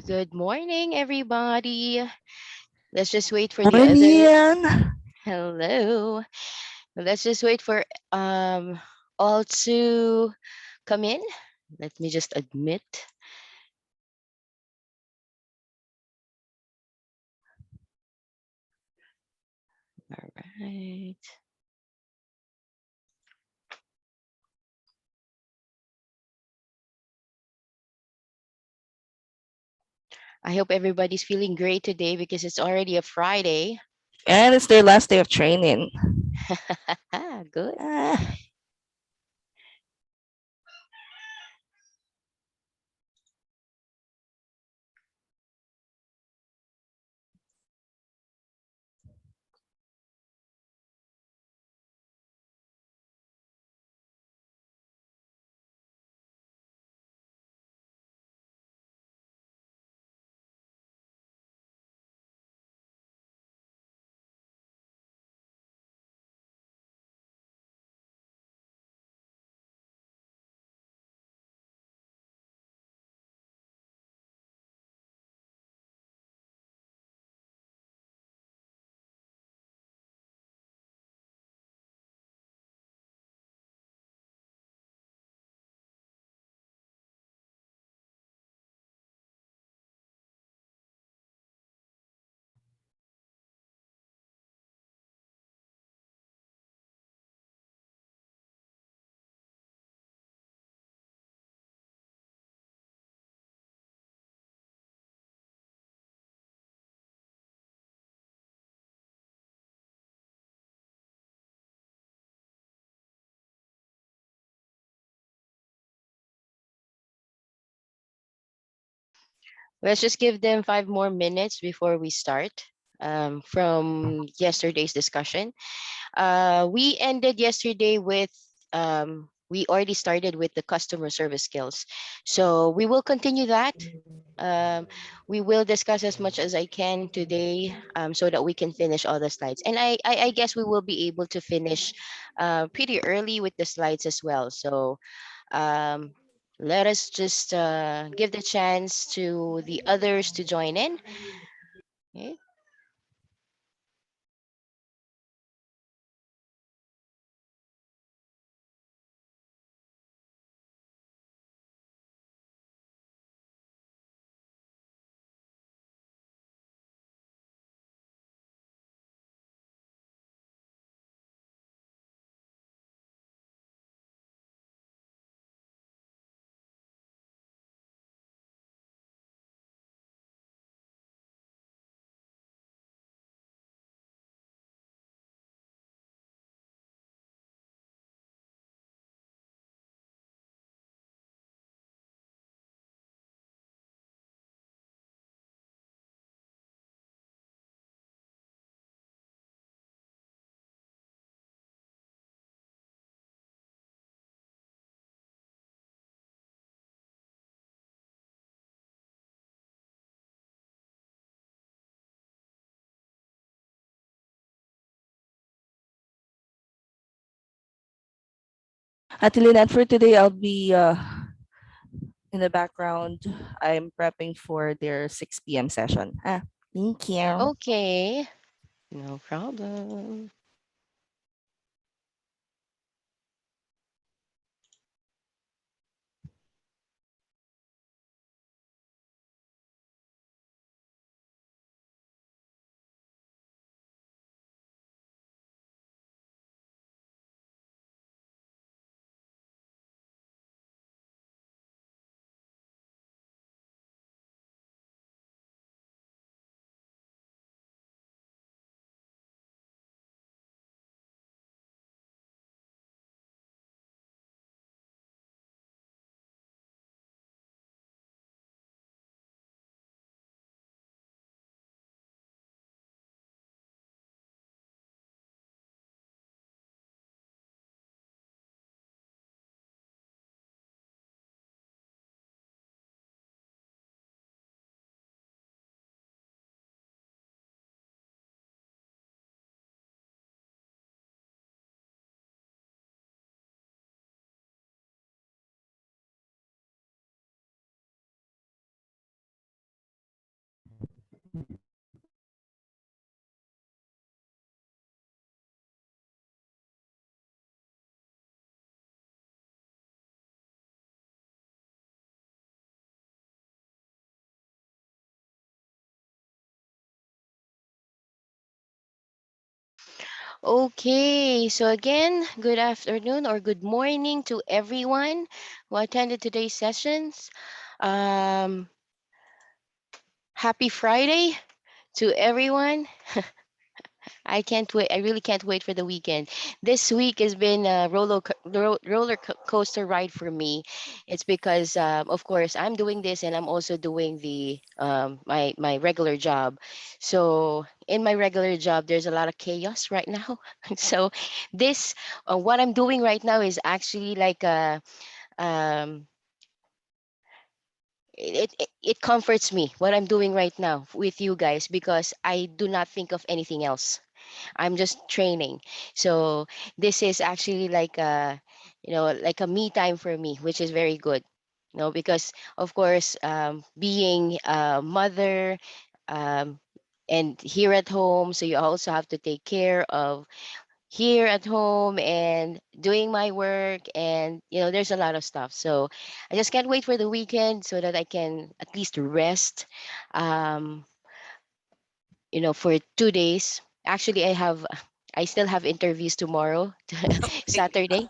Good morning, everybody. Let's just wait for the other. Morning. Hello. Let's just wait for um all to come in. Let me just admit. All right. I hope everybody's feeling great today because it's already a Friday. And it's their last day of training. Good. Ah, Let's just give them 5 more minutes before we start. From yesterday's discussion. We ended yesterday with we already started with the customer service skills, so we will continue that. um, we will discuss as much as I can today, so that we can finish all the slides, and I guess we will be able to finish pretty early with the slides as well. So um, let us just give the chance to the others to join in. Okay. Ate and for today, I'll be in the background. I'm prepping for their 6 p.m. session. Thank you. Okay, no problem. Okay, so again, good afternoon or good morning to everyone who attended today's sessions. Um, Happy Friday to everyone. I can't wait. I really can't wait for the weekend. This week has been a coaster ride for me. It's because, of course, I'm doing this and I'm also doing the my regular job. So in my regular job, there's a lot of chaos right now. So this what I'm doing right now is actually like um, it comforts me what I'm doing right now with you guys because I do not think of anything else. I'm just training. So this is actually like like a me time for me, which is very good. Because of course, being a mother, um, and here at home, so you also have to take care of here at home and doing my work, and there's a lot of stuff. So I just can't wait for the weekend so that I can at least rest. Um, for 2 days. Actually, I still have interviews tomorrow, Saturday.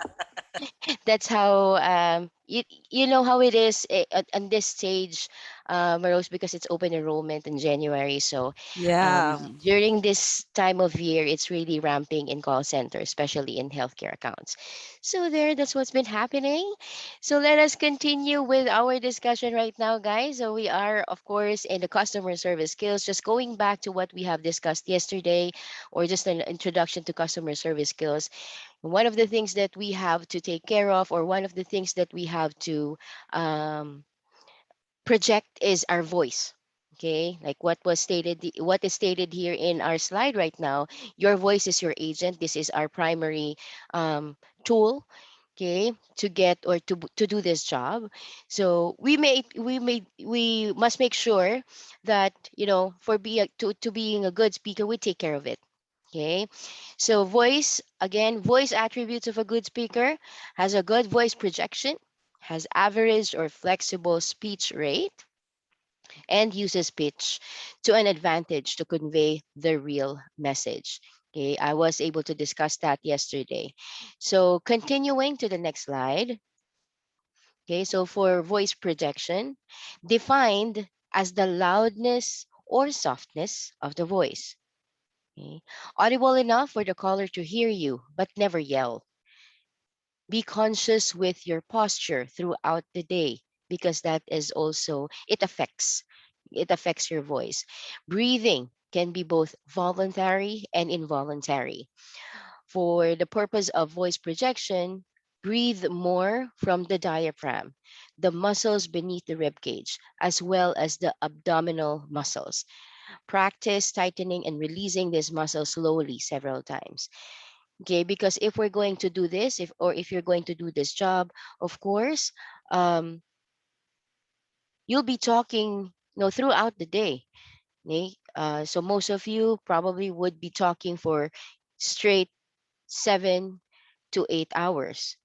That's how you know how it is at this stage, Rose, because it's open enrollment in January. So Yeah. during this time of year, it's really ramping in call center, especially in healthcare accounts. So that's what's been happening. So let us continue with our discussion right now, guys. So we are, of course, in the customer service skills. Just going back to what we have discussed yesterday, or just an introduction to customer service skills. One of the things that we have to take care of, or one of the things that we have to um, project, is our voice. Okay, like what is stated here in our slide right now. Your voice is your agent. This is our primary tool, okay, to get or to do this job. So we must make sure that to being a good speaker, we take care of it. Okay, so voice, again, voice attributes of a good speaker: has a good voice projection, has average or flexible speech rate, and uses pitch to an advantage to convey the real message. Okay, I was able to discuss that yesterday. So continuing to the next slide. Okay, so for voice projection, defined as the loudness or softness of the voice. Okay. Audible enough for the caller to hear you, but never yell. Be conscious with your posture throughout the day, because that is also, it affects your voice. Breathing can be both voluntary and involuntary. For the purpose of voice projection, breathe more from the diaphragm, the muscles beneath the rib cage, as well as the abdominal muscles. Practice tightening and releasing these muscles slowly several times. Okay, because if we're going to do this, if you're going to do this job, of course, um, you'll be talking, throughout the day. Okay? So most of you probably would be talking for straight 7 to 8 hours.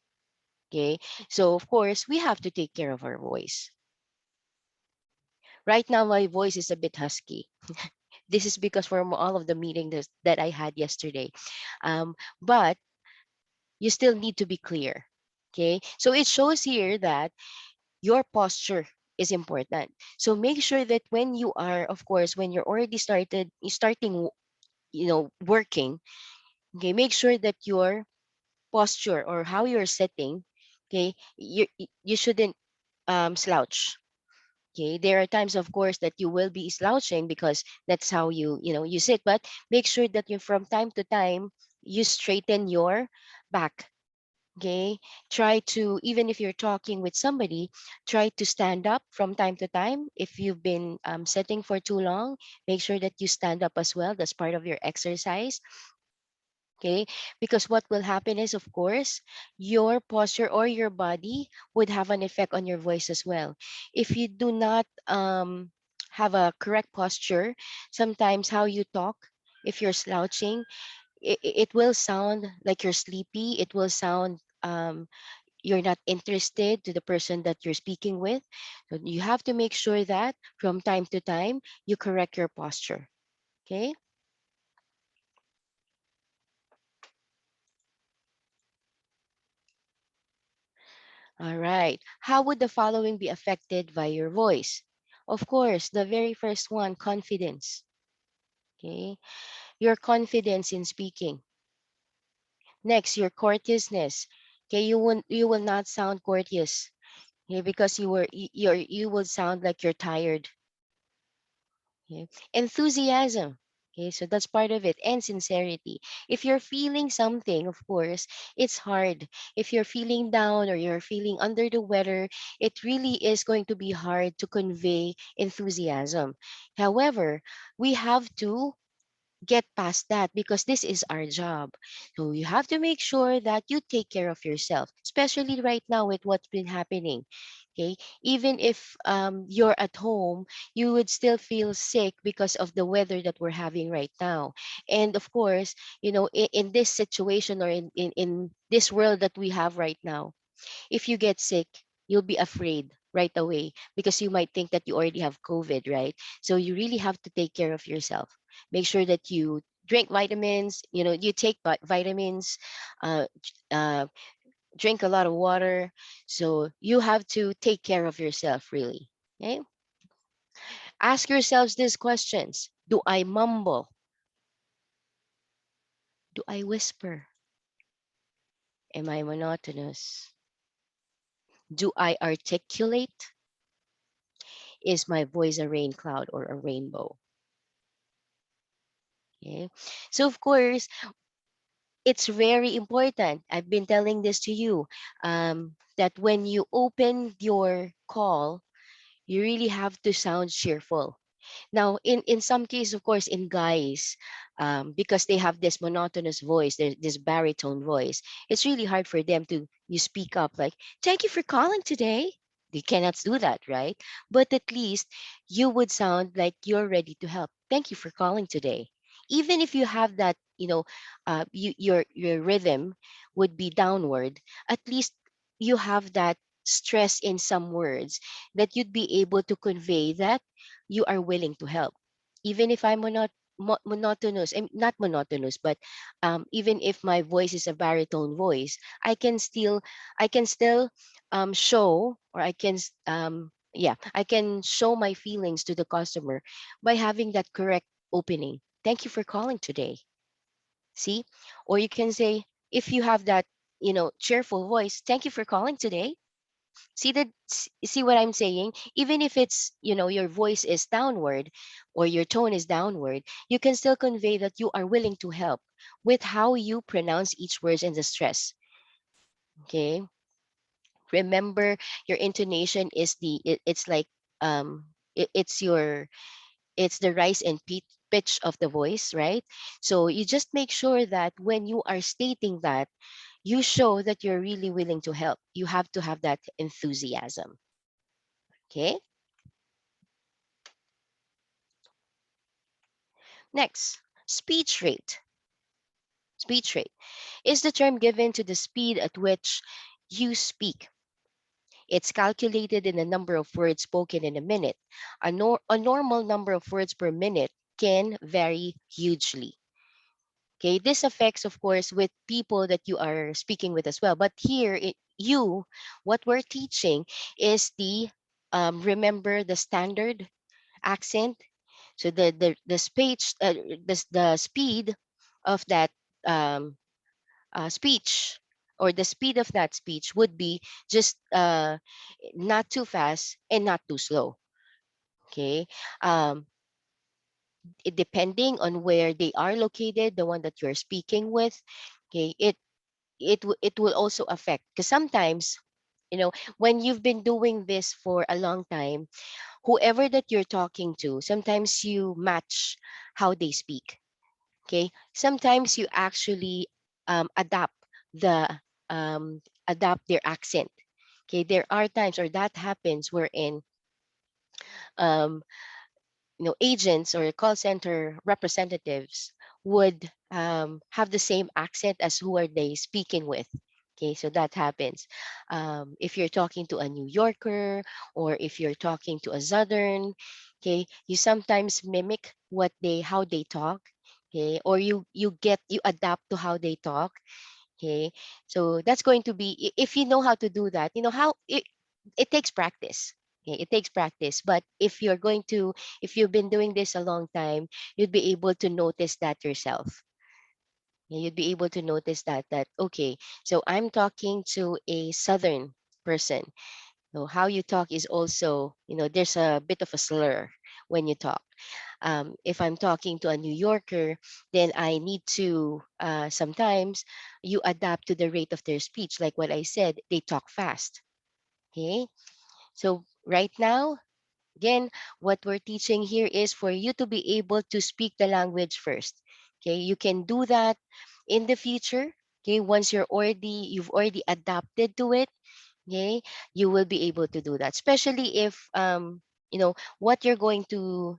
Okay, so of course we have to take care of our voice. Right now, my voice is a bit husky. This is because from all of the meetings that I had yesterday. But you still need to be clear. Okay, so it shows here that your posture is important. So make sure that when you are, of course, when you're already starting, working. Okay, make sure that your posture, or how you're sitting, okay, you shouldn't slouch. Okay, there are times, of course, that you will be slouching because that's how you sit. But make sure that you, from time to time, you straighten your back. Okay, try to, even if you're talking with somebody, try to stand up from time to time. If you've been sitting for too long, make sure that you stand up as well. That's part of your exercise. Okay, because what will happen is, of course, your posture or your body would have an effect on your voice as well. If you do not have a correct posture, sometimes how you talk, if you're slouching, it will sound like you're sleepy. It will sound you're not interested to the person that you're speaking with. So you have to make sure that from time to time you correct your posture. Okay. All right. How would the following be affected by your voice? Of course, the very first one, confidence. Okay. Your confidence in speaking. Next, your courteousness. Okay, you will not sound courteous. Okay, because you will sound like you're tired. Okay. Enthusiasm. Okay, so that's part of it. And sincerity. If you're feeling something, of course, it's hard. If you're feeling down or you're feeling under the weather, it really is going to be hard to convey enthusiasm. However, we have to get past that because this is our job. So you have to make sure that you take care of yourself, especially right now with what's been happening. Okay, even if you're at home, you would still feel sick because of the weather that we're having right now. And of course, in this situation or in this world that we have right now, if you get sick, you'll be afraid right away because you might think that you already have COVID, right? So you really have to take care of yourself. Make sure that you drink vitamins, you take vitamins, uh, uh, drink a lot of water. So you have to take care of yourself, really. Okay? Ask yourselves these questions. Do I mumble? Do I whisper? Am I monotonous? Do I articulate? Is my voice a rain cloud or a rainbow? Okay. So of course, it's very important. I've been telling this to you that when you open your call, you really have to sound cheerful. Now, in some cases, of course, in guys, because they have this monotonous voice, this baritone voice, it's really hard for them to you speak up like, "Thank you for calling today." They cannot do that, right? But at least you would sound like you're ready to help. Thank you for calling today. Even if you have that, your rhythm would be downward. At least you have that stress in some words that you'd be able to convey that you are willing to help. Even if I'm monotonous, not monotonous, but even if my voice is a baritone voice, I can still show, or I can show my feelings to the customer by having that correct opening. Thank you for calling today. See? Or you can say, if you have that, cheerful voice, thank you for calling today. See what I'm saying? Even if it's, your voice is downward or your tone is downward, you can still convey that you are willing to help with how you pronounce each word and the stress. Okay? Remember, your intonation is it's like it's the rise and pitch of the voice, right? So you just make sure that when you are stating that, you show that you're really willing to help. You have to have that enthusiasm. Okay? Next, speech rate. Speech rate is the term given to the speed at which you speak. It's calculated in the number of words spoken in a minute. A normal number of words per minute can vary hugely. Okay, this affects, of course, with people that you are speaking with as well. But here, what we're teaching is remember the standard accent. So the speech, the speed of that um, speech, or the speed of that speech would be just not too fast and not too slow. Okay, um, depending on where they are located, the one that you're speaking with, okay, it will also affect, because sometimes, when you've been doing this for a long time, whoever that you're talking to, sometimes you match how they speak. Okay, sometimes you actually adapt the adapt their accent. Okay, there are times, or that happens, wherein um, agents or call center representatives would have the same accent as who are they speaking with. Okay, so that happens. If you're talking to a New Yorker, or if you're talking to a Southern, okay, you sometimes mimic how they talk. Okay, or you adapt to how they talk. Okay, so that's going to be if you know how to do that, you know how it takes practice. Okay, it takes practice, but if you've been doing this a long time, you'd be able to notice that yourself. Yeah, you'd be able to notice that okay, so I'm talking to a southern person. So how you talk is also, there's a bit of a slur when you talk. If I'm talking to a New Yorker, then I need to sometimes you adapt to the rate of their speech. Like what I said, they talk fast. Okay. So right now, again, what we're teaching here is for you to be able to speak the language first. Okay. You can do that in the future. Okay. Once you've already adapted to it. Okay. You will be able to do that, especially if, what you're going to,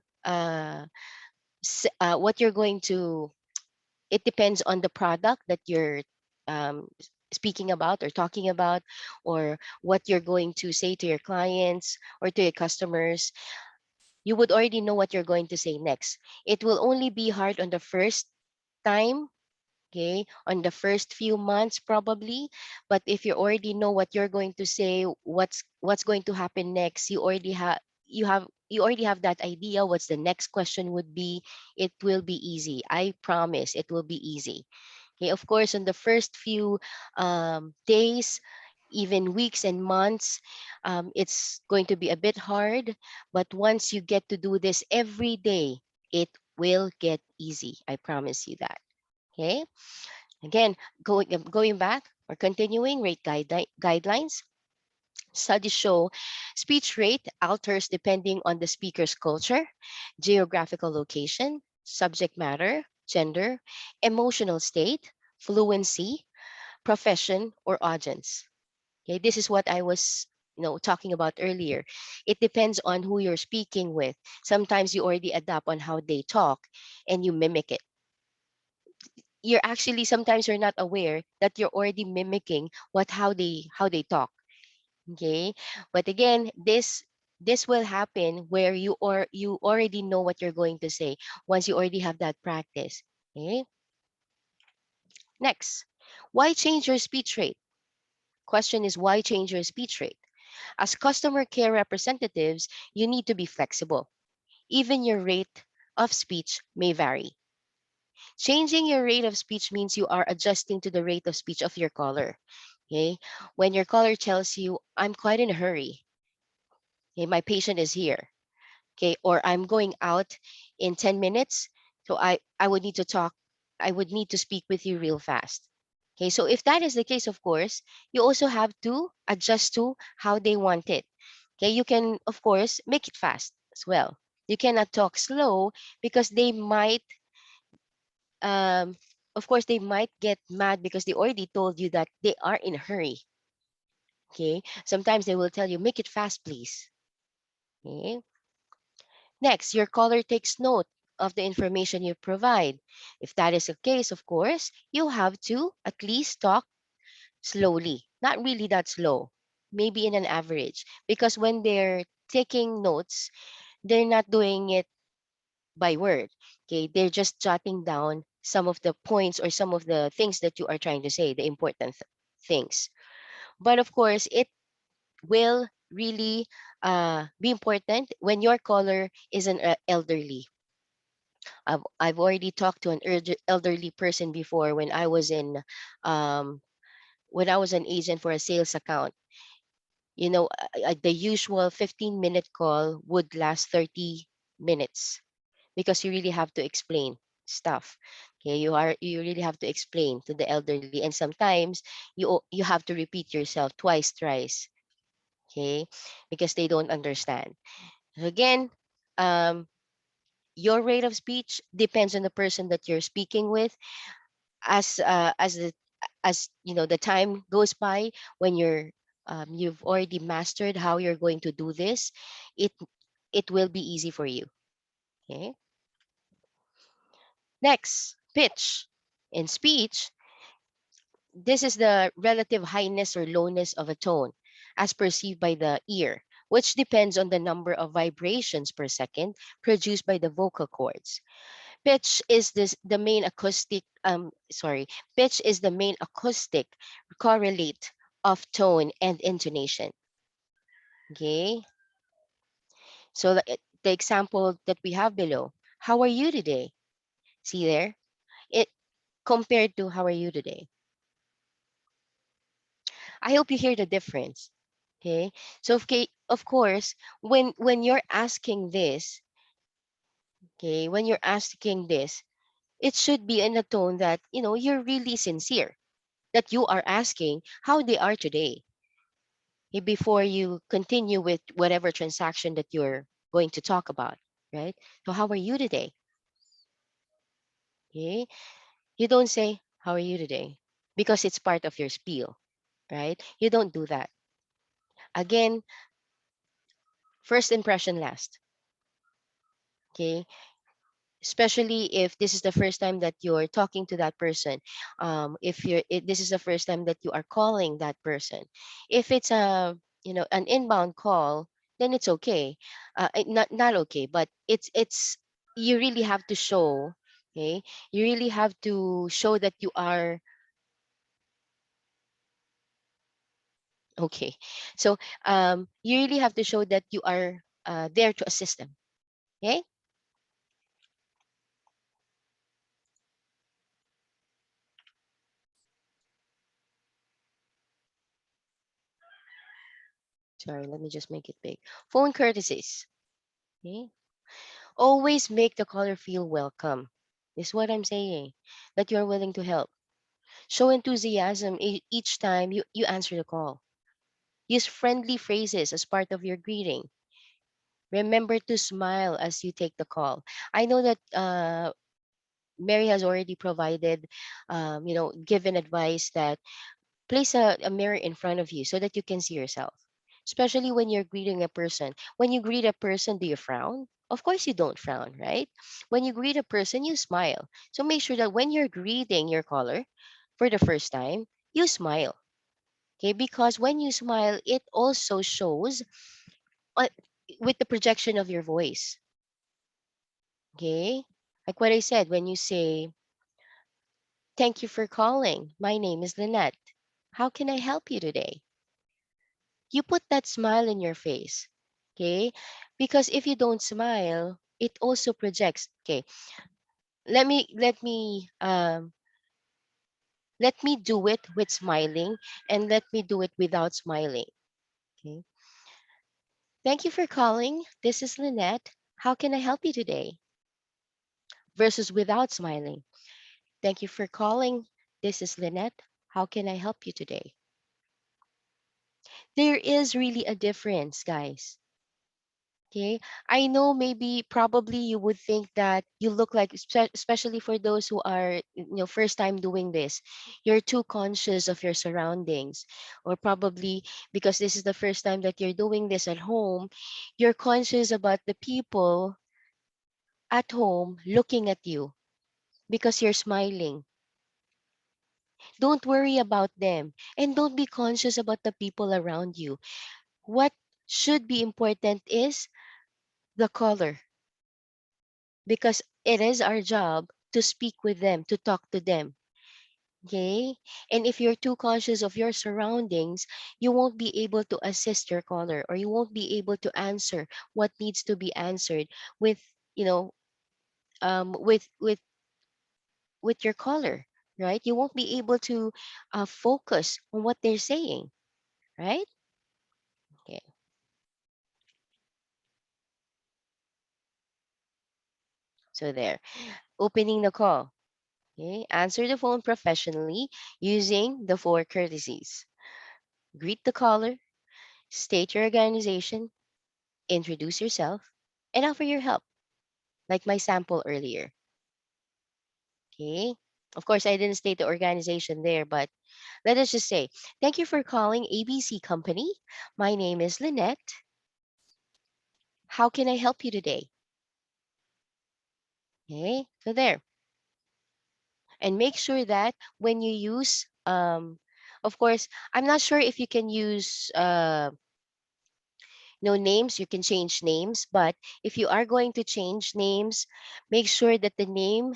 what you're going to it depends on the product that you're speaking about or talking about, or what you're going to say to your clients or to your customers. You would already know what you're going to say next. It will only be hard on the first time, okay, on the first few months probably. But if you already know what you're going to say, what's going to happen next, you already have that idea what's the next question would be. It will be easy, I promise. It will be easy. Okay, of course, in the first few days, even weeks and months, it's going to be a bit hard. But once you get to do this every day, it will get easy. I promise you that. Okay. Again, going back or continuing rate guidelines. Studies show speech rate alters depending on the speaker's culture, geographical location, subject matter, gender, emotional state, fluency, profession, or audience. Okay, this is what I was talking about earlier. It depends on who you're speaking with. Sometimes you already adapt on how they talk and you mimic it. You're actually sometimes you're not aware that you're already mimicking how they talk. Okay, but again, this will happen where you already know what you're going to say once you already have that practice. Okay. Next, why change your speech rate? Question is, why change your speech rate? As customer care representatives, you need to be flexible. Even your rate of speech may vary. Changing your rate of speech means you are adjusting to the rate of speech of your caller. Okay. When your caller tells you, I'm quite in a hurry, okay, my patient is here, okay, or I'm going out in 10 minutes, so I would need to talk, I would need to speak with you real fast. Okay, so if that is the case, of course, you also have to adjust to how they want it. Okay, you can, of course, make it fast as well. You cannot talk slow because um, they might get mad because they already told you that they are in a hurry. Okay, sometimes they will tell you, make it fast, please. Okay. Next, your caller takes note of the information you provide. If that is the case, of course, you have to at least talk slowly, not really that slow, maybe in an average. Because when they're taking notes, they're not doing it by word. Okay, they're just jotting down some of the points or some of the things that you are trying to say, the important things. But of course, it will really be important when your caller is an elderly. I've already talked to an elderly person before um, when I was an agent for a sales account. The usual 15-minute call would last 30 minutes because you really have to explain stuff. Okay, you really have to explain to the elderly, and sometimes you have to repeat yourself twice, thrice. Okay, because they don't understand. Again, um, your rate of speech depends on the person that you're speaking with. As the time goes by, when you've already mastered how you're going to do this, it it will be easy for you. Okay. Next, pitch. In speech, this is the relative highness or lowness of a tone as perceived by the ear, which depends on the number of vibrations per second produced by the vocal cords. Pitch is the main acoustic sorry, pitch is the main acoustic correlate of tone and intonation. Okay, so the example that we have below, how are you today? See there, it compared to how are you today. I hope you hear the difference. Okay, so okay, of course, when you're asking this, okay, when you're asking this, it should be in a tone that you're really sincere, that you are asking how they are today, before you continue with whatever transaction that you're going to talk about, right? So how are you today? Okay, you don't say how are you today because it's part of your spiel, right? You don't do that. Again, first impression last. Okay, especially if this is the first time that you're talking to that person, if this is the first time that you are calling that person. If it's a an inbound call, then it's okay. Not okay, but it's you really have to show. Okay, you really have to show that you are okay. So you really have to show that you are there to assist them. Okay. Sorry, let me just make it big. Phone courtesies. Okay. Always make the caller feel welcome. Is what I'm saying. That you're willing to help. Show enthusiasm each time you answer the call. Use friendly phrases as part of your greeting. Remember to smile as you take the call. I know that Mary has already provided, given advice that place a mirror in front of you so that you can see yourself. Especially when you're greeting a person. When you greet a person, do you frown? Of course, you don't frown, right? When you greet a person, you smile. So make sure that when you're greeting your caller for the first time, you smile. Okay, because when you smile, it also shows uh, with the projection of your voice. Okay, like what I said, when you say, "Thank you for calling. My name is Lynette. How can I help you today?" You put that smile in your face. Okay, because if you don't smile, it also projects. Okay, let me do it with smiling, and let me do it without smiling. Okay, thank you for calling, this is Lynette, how can I help you today? Versus without smiling, thank you for calling, this is Lynette, how can I help you today? There is really a difference, guys. Okay, I know maybe probably you would think that you look like, especially for those who are first time doing this, you're too conscious of your surroundings, or probably because this is the first time that you're doing this at home, you're conscious about the people at home looking at you because you're smiling. Don't worry about them, and don't be conscious about the people around you. What should be important is the color, because it is our job to speak with them, to talk to them. Okay? And if you're too conscious of your surroundings, you won't be able to assist your caller, or you won't be able to answer what needs to be answered with, you know, with your caller, right? You won't be able to focus on what they're saying, right? Okay. So there, opening the call. Okay, answer the phone professionally using the four courtesies. Greet the caller, state your organization, introduce yourself, and offer your help, like my sample earlier. Okay. Of course, I didn't state the organization there, but let us just say, thank you for calling ABC Company. My name is Lynette. How can I help you today? Okay. So there. And make sure that when you use, of course, I'm not sure if you can use No names, you can change names, but if you are going to change names, make sure that the name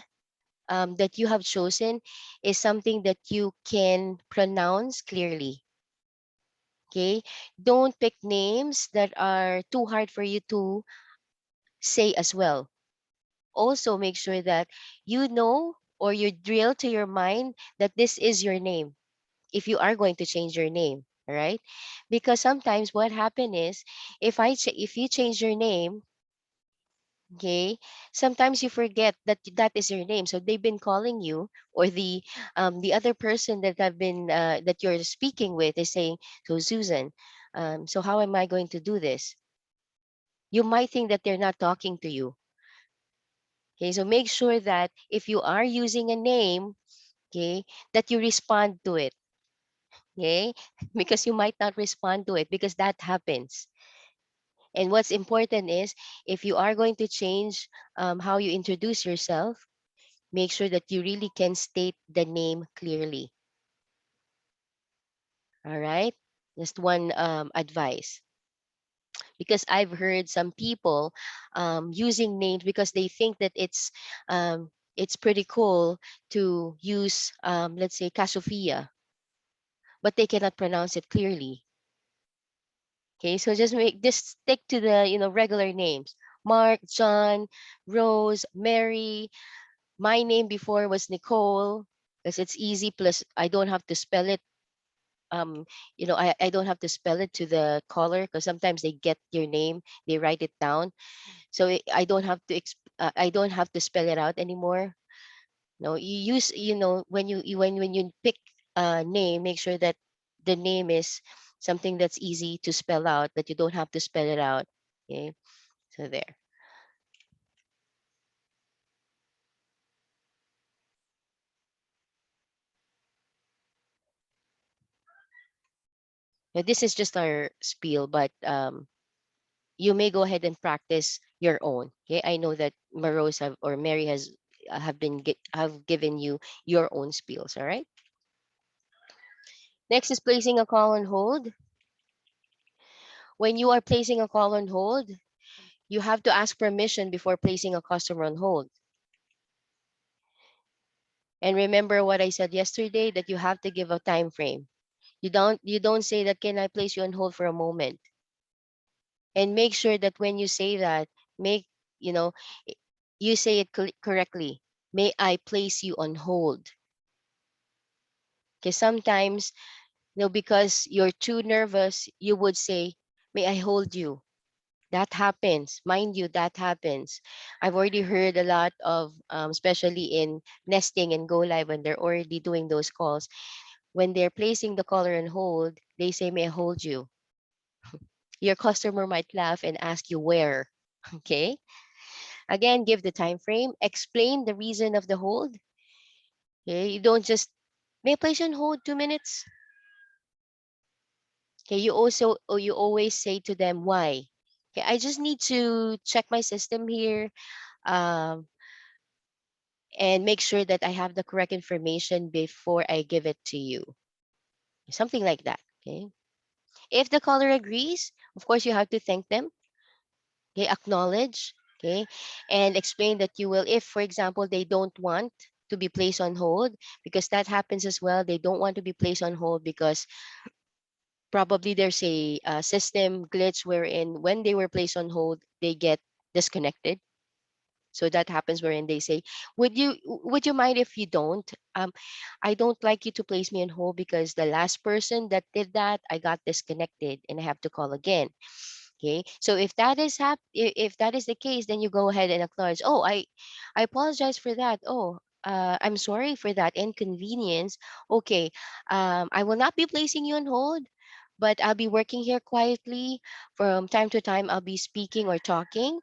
that you have chosen is something that you can pronounce clearly. Okay, don't pick names that are too hard for you to say as well. Also, make sure that you know or you drill to your mind that this is your name if you are going to change your name. All right, because sometimes what happen is if you change your name, okay, sometimes you forget that that is your name, so they've been calling you, or the other person that have been that you're speaking with is saying, so Susan, so how am I going to do this? You might think that they're not talking to you. Okay, so make sure that if you are using a name, okay, that you respond to it. Okay, because you might not respond to it because that happens. And what's important is if you are going to change how you introduce yourself, make sure that you really can state the name clearly. All right. Just one advice, because I've heard some people using names because they think that it's pretty cool to use, let's say, Casofia, but they cannot pronounce it clearly. Okay, so just stick to the regular names: Mark, John, Rose, Mary. My name before was Nicole because it's easy. Plus, I don't have to spell it. I don't have to spell it to the caller because sometimes they get your name, they write it down, so I don't have to I don't have to spell it out anymore. No, you use, when you pick a name, make sure that the name is something that's easy to spell out, that you don't have to spell it out. Okay, so there. Now, this is just our spiel, but you may go ahead and practice your own. Okay, I know that Marose have, or Mary has have given you your own spiels. All right. Next is placing a call on hold. When you are placing a call on hold, you have to ask permission before placing a customer on hold. And remember what I said yesterday, that you have to give a time frame. You don't say that, can I place you on hold for a moment? And make sure that when you say that, make you know i- you say it correctly. May I place you on hold? Because sometimes, because you're too nervous, you would say, may I hold you? That happens. Mind you, that happens. I've already heard a lot of, especially in nesting and go live, when they're already doing those calls. When they're placing the caller on hold, they say, may I hold you? Your customer might laugh and ask you where. Okay. Again, give the time frame, explain the reason of the hold. Okay. You don't just, may I place you on hold 2 minutes? Okay. You always say to them, why? Okay. I just need to check my system here. Um, and make sure that I have the correct information before I give it to you. Something like that. Okay. If the caller agrees, of course, you have to thank them. Okay. Acknowledge. Okay. And explain that you will, if, for example, they don't want to be placed on hold, because that happens as well. They don't want to be placed on hold because probably there's a system glitch wherein when they were placed on hold, they get disconnected. So that happens wherein they say, would you mind if you don't? I don't like you to place me on hold because the last person that did that, I got disconnected and I have to call again. Okay. So if that is the case, then you go ahead and acknowledge, oh, I apologize for that. Oh, I'm sorry for that inconvenience. Okay. I will not be placing you on hold, but I'll be working here quietly. From time to time, I'll be speaking or talking,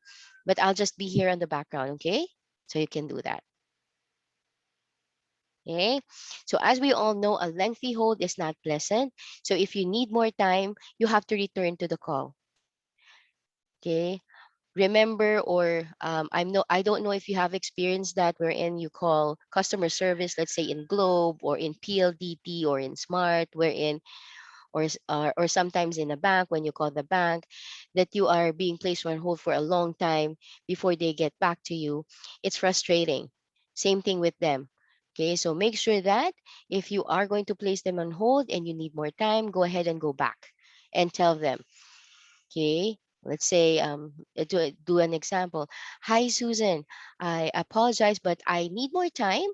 but I'll just be here on the background. Okay. So you can do that. Okay. So as we all know, a lengthy hold is not pleasant. So if you need more time, you have to return to the call. Okay. Remember, or I don't know if you have experienced that, wherein you call customer service, let's say in Globe or in PLDT or in Smart, wherein, or sometimes in a bank when you call the bank, that you are being placed on hold for a long time before they get back to you. It's frustrating. Same thing with them. Okay, so make sure that if you are going to place them on hold and you need more time, go ahead and go back and tell them. Okay, let's say do an example. Hi, Susan. I apologize, but I need more time.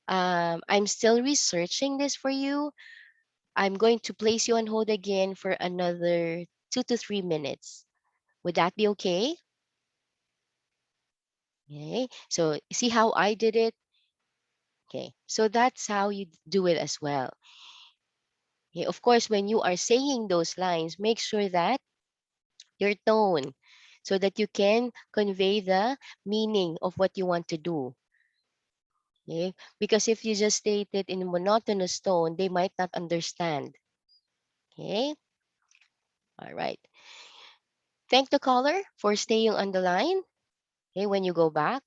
I'm still researching this for you. I'm going to place you on hold again for another 2 to 3 minutes. Would that be okay? Okay. So see how I did it? Okay. So that's how you do it as well. Okay. Of course, when you are saying those lines, make sure that your tone so that you can convey the meaning of what you want to do. Okay? Because if you just state it in a monotonous tone, they might not understand. Okay? All right. Thank the caller for staying on the line. Okay, when you go back,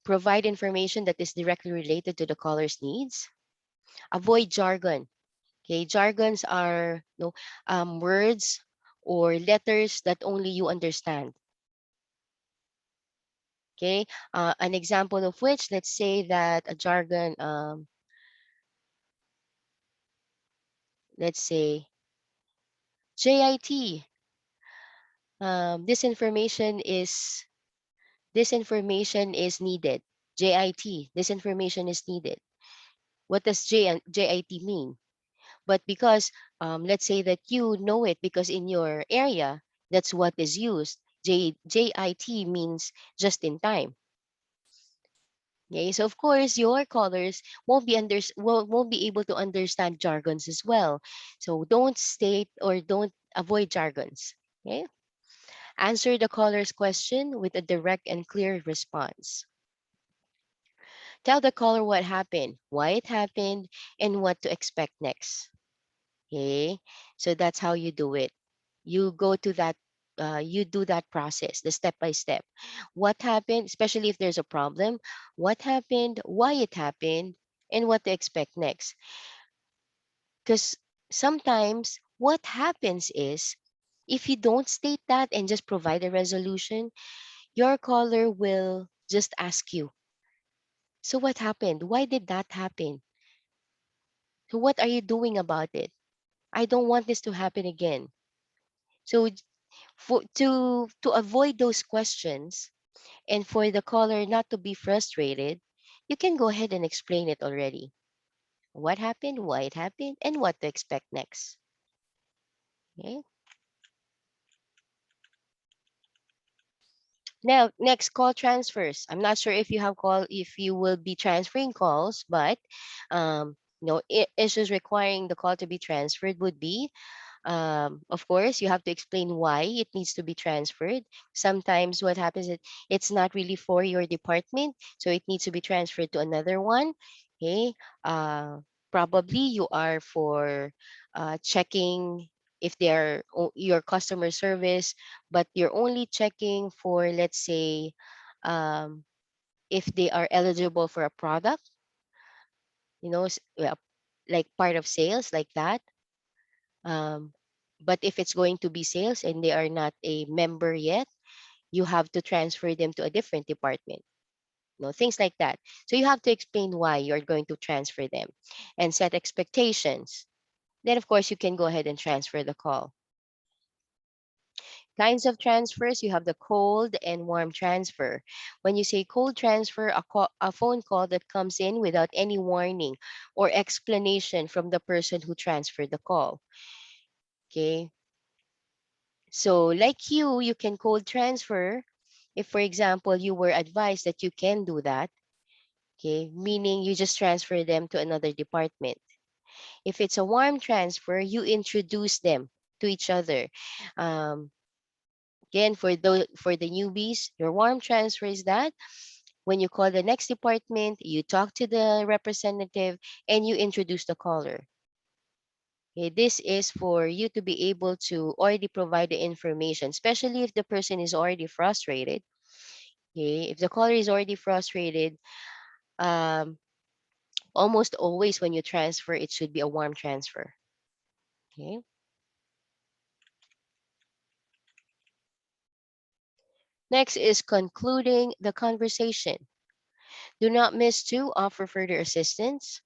provide information that is directly related to the caller's needs. Avoid jargon. Okay, jargons are words or letters that only you understand. Okay, an example of which, let's say that a jargon, let's say JIT. This information is needed. JIT. This information is needed. What does JIT mean? But because let's say that you know it because in your area that's what is used. JIT means just in time. Okay, so of course your callers won't be able to understand jargons as well. So don't state or don't avoid jargons. Okay, answer the caller's question with a direct and clear response. Tell the caller what happened, why it happened, and what to expect next. Okay, so that's how you do it. You go to that, you do that process, the step by step. What happened, especially if there's a problem, what happened, why it happened, and what to expect next. Because sometimes what happens is if you don't state that and just provide a resolution, your caller will just ask you, so what happened? Why did that happen? So what are you doing about it? I don't want this to happen again. So to avoid those questions and for the caller not to be frustrated, you can go ahead and explain it already. What happened, why it happened, and what to expect next. Okay. Now, next, call transfers. I'm not sure if you will be transferring calls, but issues requiring the call to be transferred would be, of course, you have to explain why it needs to be transferred. Sometimes what happens is it's not really for your department, so it needs to be transferred to another one. Okay. Uh, Probably you are for checking if they're your customer service, but you're only checking for, let's say, um, if they are eligible for a product, like part of sales like that. Um, but if it's going to be sales and they are not a member yet, you have to transfer them to a different department. Things like that. So you have to explain why you're going to transfer them and set expectations. Then, of course, you can go ahead and transfer the call. Kinds of transfers, you have the cold and warm transfer. When you say cold transfer, a phone call that comes in without any warning or explanation from the person who transferred the call. Okay. So like you can cold transfer if, for example, you were advised that you can do that, okay, meaning you just transfer them to another department. If it's a warm transfer, you introduce them to each other. Um, Again, for the newbies, your warm transfer is that when you call the next department, you talk to the representative and you introduce the caller. Okay, this is for you to be able to already provide the information, especially if the person is already frustrated. Okay, if the caller is already frustrated, um, almost always when you transfer, it should be a warm transfer. Okay. Next is concluding the conversation. Do not miss to offer further assistance.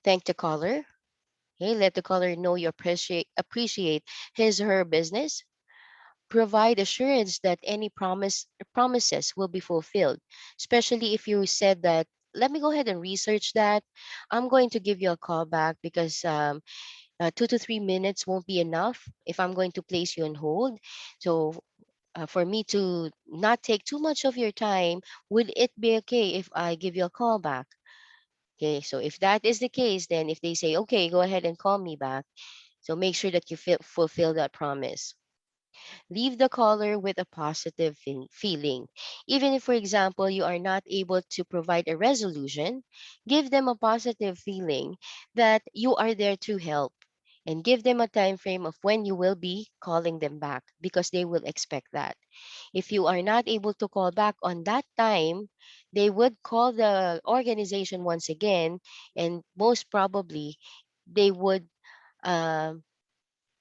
Thank the caller. Okay, let the caller know you appreciate his or her business. Provide assurance that any promises will be fulfilled, especially if you said that, let me go ahead and research that. I'm going to give you a call back because 2 to 3 minutes won't be enough if I'm going to place you on hold. So for me to not take too much of your time, would it be okay if I give you a call back? Okay, so if that is the case, then if they say, okay, go ahead and call me back, so make sure that you fulfill that promise. Leave the caller with a positive feeling. Even if, for example, you are not able to provide a resolution, give them a positive feeling that you are there to help, and give them a time frame of when you will be calling them back because they will expect that. If you are not able to call back on that time, they would call the organization once again, and most probably they would um,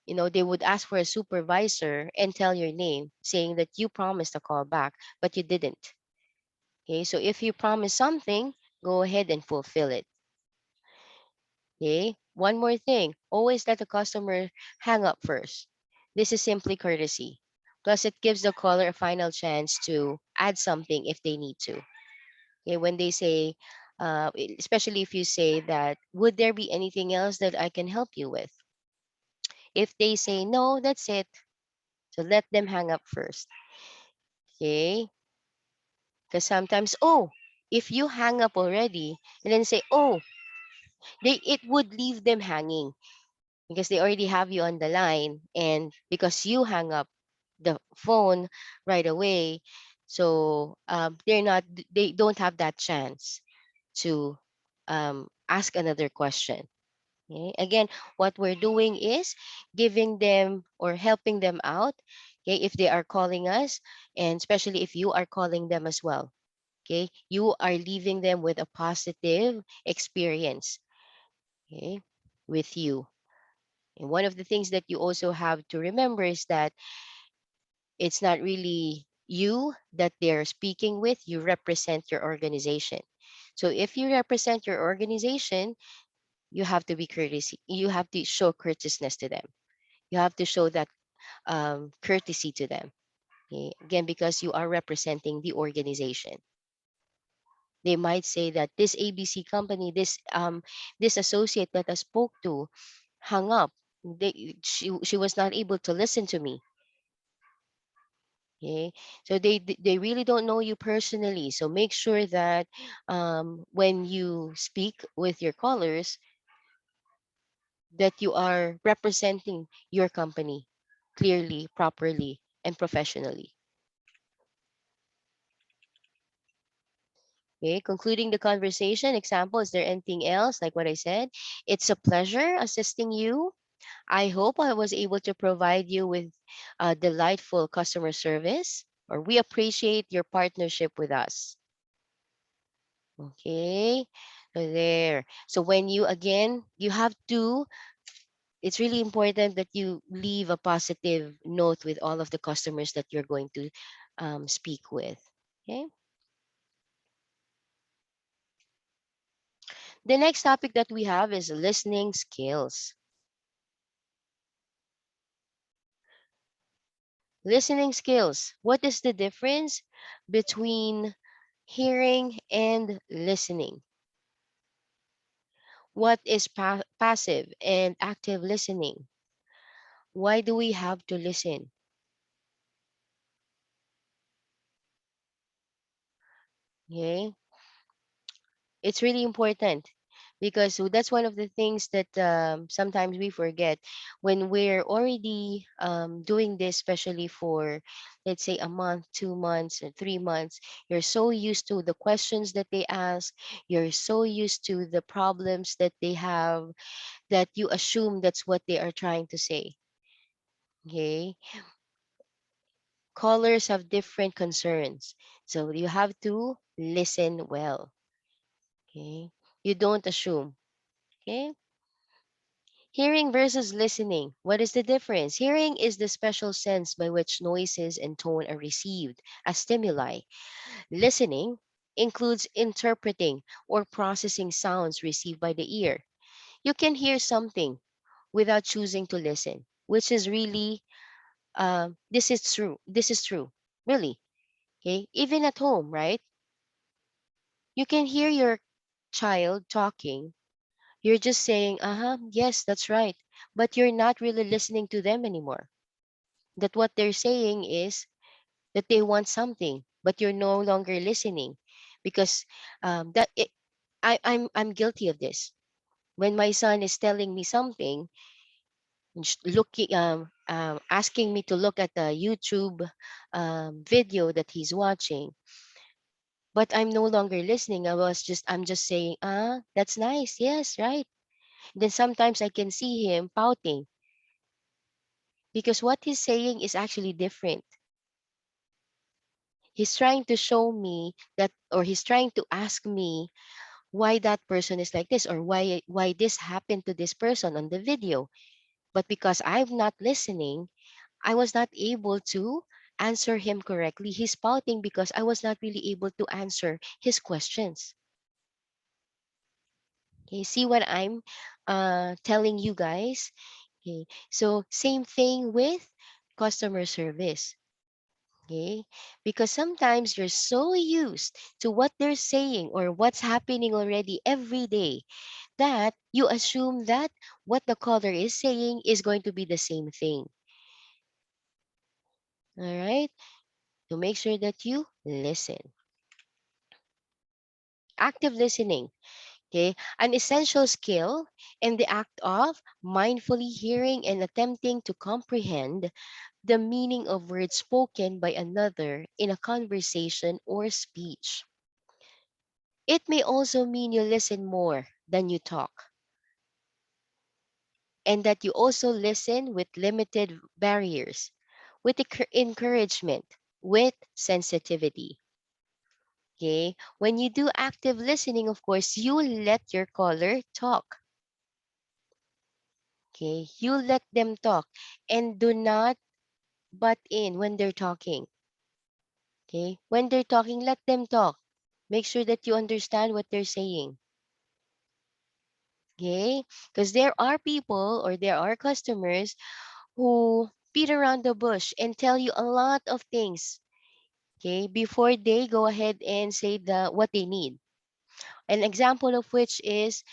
they would ask for a supervisor and tell your name, saying that you promised a call back, but you didn't. Okay, so if you promise something, go ahead and fulfill it. Okay, one more thing, always let the customer hang up first. This is simply courtesy. Plus, it gives the caller a final chance to add something if they need to. Okay, when they say, especially if you say that, would there be anything else that I can help you with? If they say no, that's it. So let them hang up first. Okay? Because sometimes, oh, if you hang up already and then say, oh, it would leave them hanging because they already have you on the line. And because you hang up the phone right away, so they don't have that chance to ask another question. Okay? Again, what we're doing is giving them or helping them out. Okay, if they are calling us, and especially if you are calling them as well. Okay, you are leaving them with a positive experience. Okay, with you. And one of the things that you also have to remember is that it's not really you that they're speaking with. You represent your organization. So if you represent your organization, you have to be courtesy. You have to show courteousness to them. You have to show that courtesy to them. Okay? Again, because you are representing the organization. They might say that this ABC company, this associate that I spoke to, hung up. She was not able to listen to me. Okay, so they really don't know you personally. So make sure that when you speak with your callers, that you are representing your company clearly, properly, and professionally. Okay, concluding the conversation. Example, is there anything else? Like what I said, it's a pleasure assisting you. I hope I was able to provide you with delightful customer service, or we appreciate your partnership with us. Okay, so there. So when you again, you have to, it's really important that you leave a positive note with all of the customers that you're going to speak with. Okay. The next topic that we have is listening skills. Listening skills. What is the difference between hearing and listening? What is passive and active listening? Why do we have to listen? Okay, it's really important because that's one of the things that sometimes we forget when we're already doing this, especially for, let's say, a month, 2 months, or 3 months. You're so used to the questions that they ask, you're so used to the problems that they have, that you assume that's what they are trying to say. Okay, callers have different concerns, so you have to listen well. Okay, you don't assume. Okay, Hearing versus listening. What is the difference? Hearing is the special sense by which noises and tone are received as stimuli. Listening includes interpreting or processing sounds received by the ear. You can hear something without choosing to listen, which is really, this is true. This is true. Really. Okay. Even at home, right? You can hear your child talking. You're just saying, uh huh, yes, that's right. But you're not really listening to them anymore. That what they're saying is that they want something, but you're no longer listening because that it, I'm guilty of this. When my son is telling me something, looking asking me to look at the YouTube video that he's watching, but I'm no longer listening. I'm just saying, that's nice, yes, right. Then sometimes I can see him pouting because what he's saying is actually different. He's trying to show me that, or he's trying to ask me why that person is like this, or why this happened to this person on the video. But because I'm not listening, I was not able to answer him correctly. He's pouting because I was not really able to answer his questions. Okay, see what I'm telling you guys? Okay, so same thing with customer service. Okay, because sometimes you're so used to what they're saying or what's happening already every day that you assume that what the caller is saying is going to be the same thing. All right, so make sure that you listen. Active listening. Okay, an essential skill in the act of mindfully hearing and attempting to comprehend the meaning of words spoken by another in a conversation or speech. It may also mean you listen more than you talk, and that you also listen with limited barriers, with encouragement, with sensitivity. Okay, when you do active listening, of course, you let your caller talk. Okay, you let them talk and do not butt in when they're talking. Okay, when they're talking, let them talk. Make sure that you understand what they're saying. Okay, because there are people or there are customers who beat around the bush and tell you a lot of things. Okay, before they go ahead and say what they need. An example of which is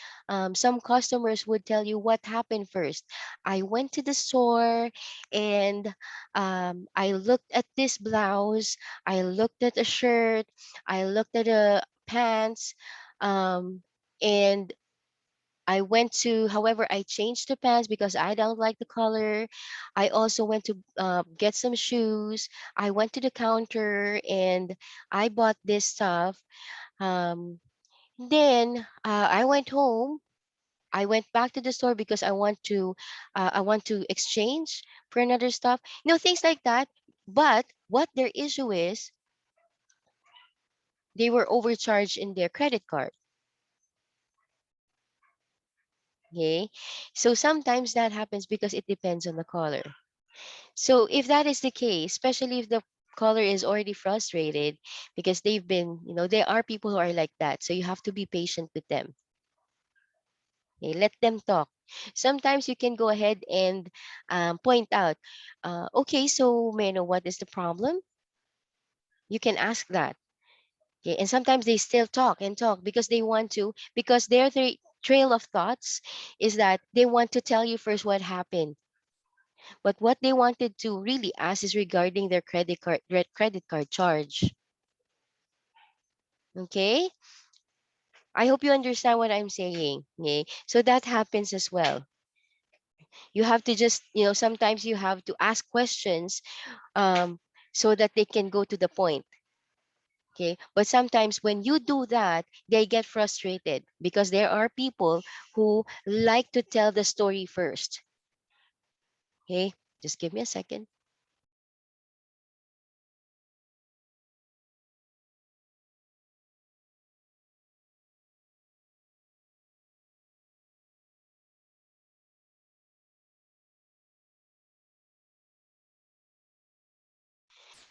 some customers would tell you what happened first. I went to the store and I looked at this blouse, I looked at a shirt, I looked at a pants, um, and I went to, however, I changed the pants because I don't like the color. I also went to get some shoes. I went to the counter and I bought this stuff. Um, then I went home. I went back to the store because I want to exchange for another stuff. You know, things like that. But what their issue is, they were overcharged in their credit card. Okay, so sometimes that happens because it depends on the caller. So if that is the case, especially if the caller is already frustrated because they've been, there are people who are like that. So you have to be patient with them. Okay, let them talk. Sometimes you can go ahead and point out, okay, so may I know what is the problem? You can ask that. Okay, and sometimes they still talk and talk because they want to, because their trail of thoughts is that they want to tell you first what happened. But what they wanted to really ask is regarding their credit card charge. Okay? I hope you understand what I'm saying. Okay? So that happens as well. You have to just, sometimes you have to ask questions um, so that they can go to the point. Okay. But sometimes when you do that, they get frustrated because there are people who like to tell the story first. Okay. Just give me a second.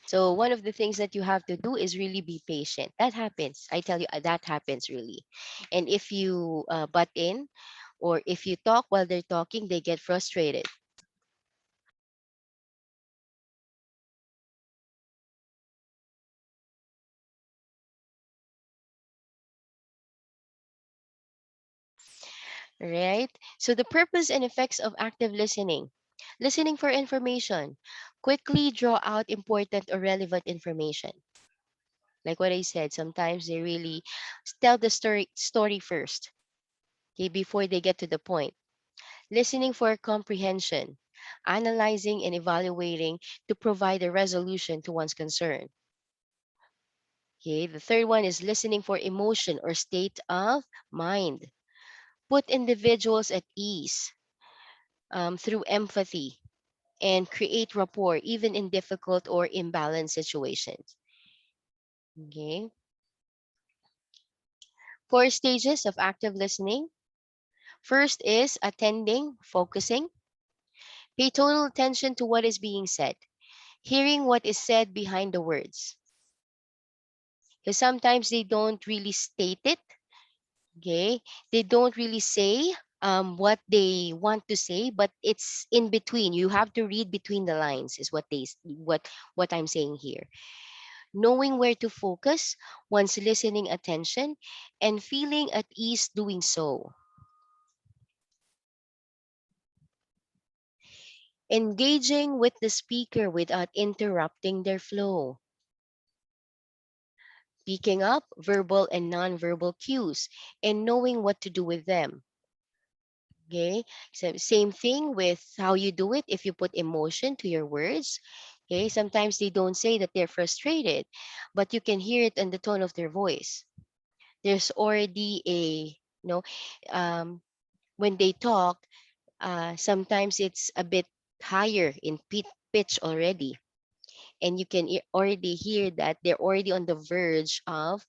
So one of the things that you have to do is really be patient. That happens. I tell you, that happens really. And if you butt in, or if you talk while they're talking, they get frustrated. Right? So the purpose and effects of active listening. Listening for information. Quickly draw out important or relevant information. Like what I said, sometimes they really tell the story first, okay, before they get to the point. Listening for comprehension. Analyzing and evaluating to provide a resolution to one's concern. Okay, the third one is listening for emotion or state of mind. Put individuals at ease through empathy and create rapport even in difficult or imbalanced situations. Okay. Four stages of active listening. First is attending, focusing. Pay total attention to what is being said, hearing what is said behind the words. Because sometimes they don't really state it, okay? They don't really say what they want to say, but it's in between. You have to read between the lines, is what I'm saying here. Knowing where to focus one's listening attention and feeling at ease doing so. Engaging with the speaker without interrupting their flow. Picking up verbal and nonverbal cues and knowing what to do with them. Okay, so same thing with how you do it. If you put emotion to your words, okay, sometimes they don't say that they're frustrated, but you can hear it in the tone of their voice. There's already a, um, when they talk, sometimes it's a bit higher in pitch already, and you can already hear that they're already on the verge of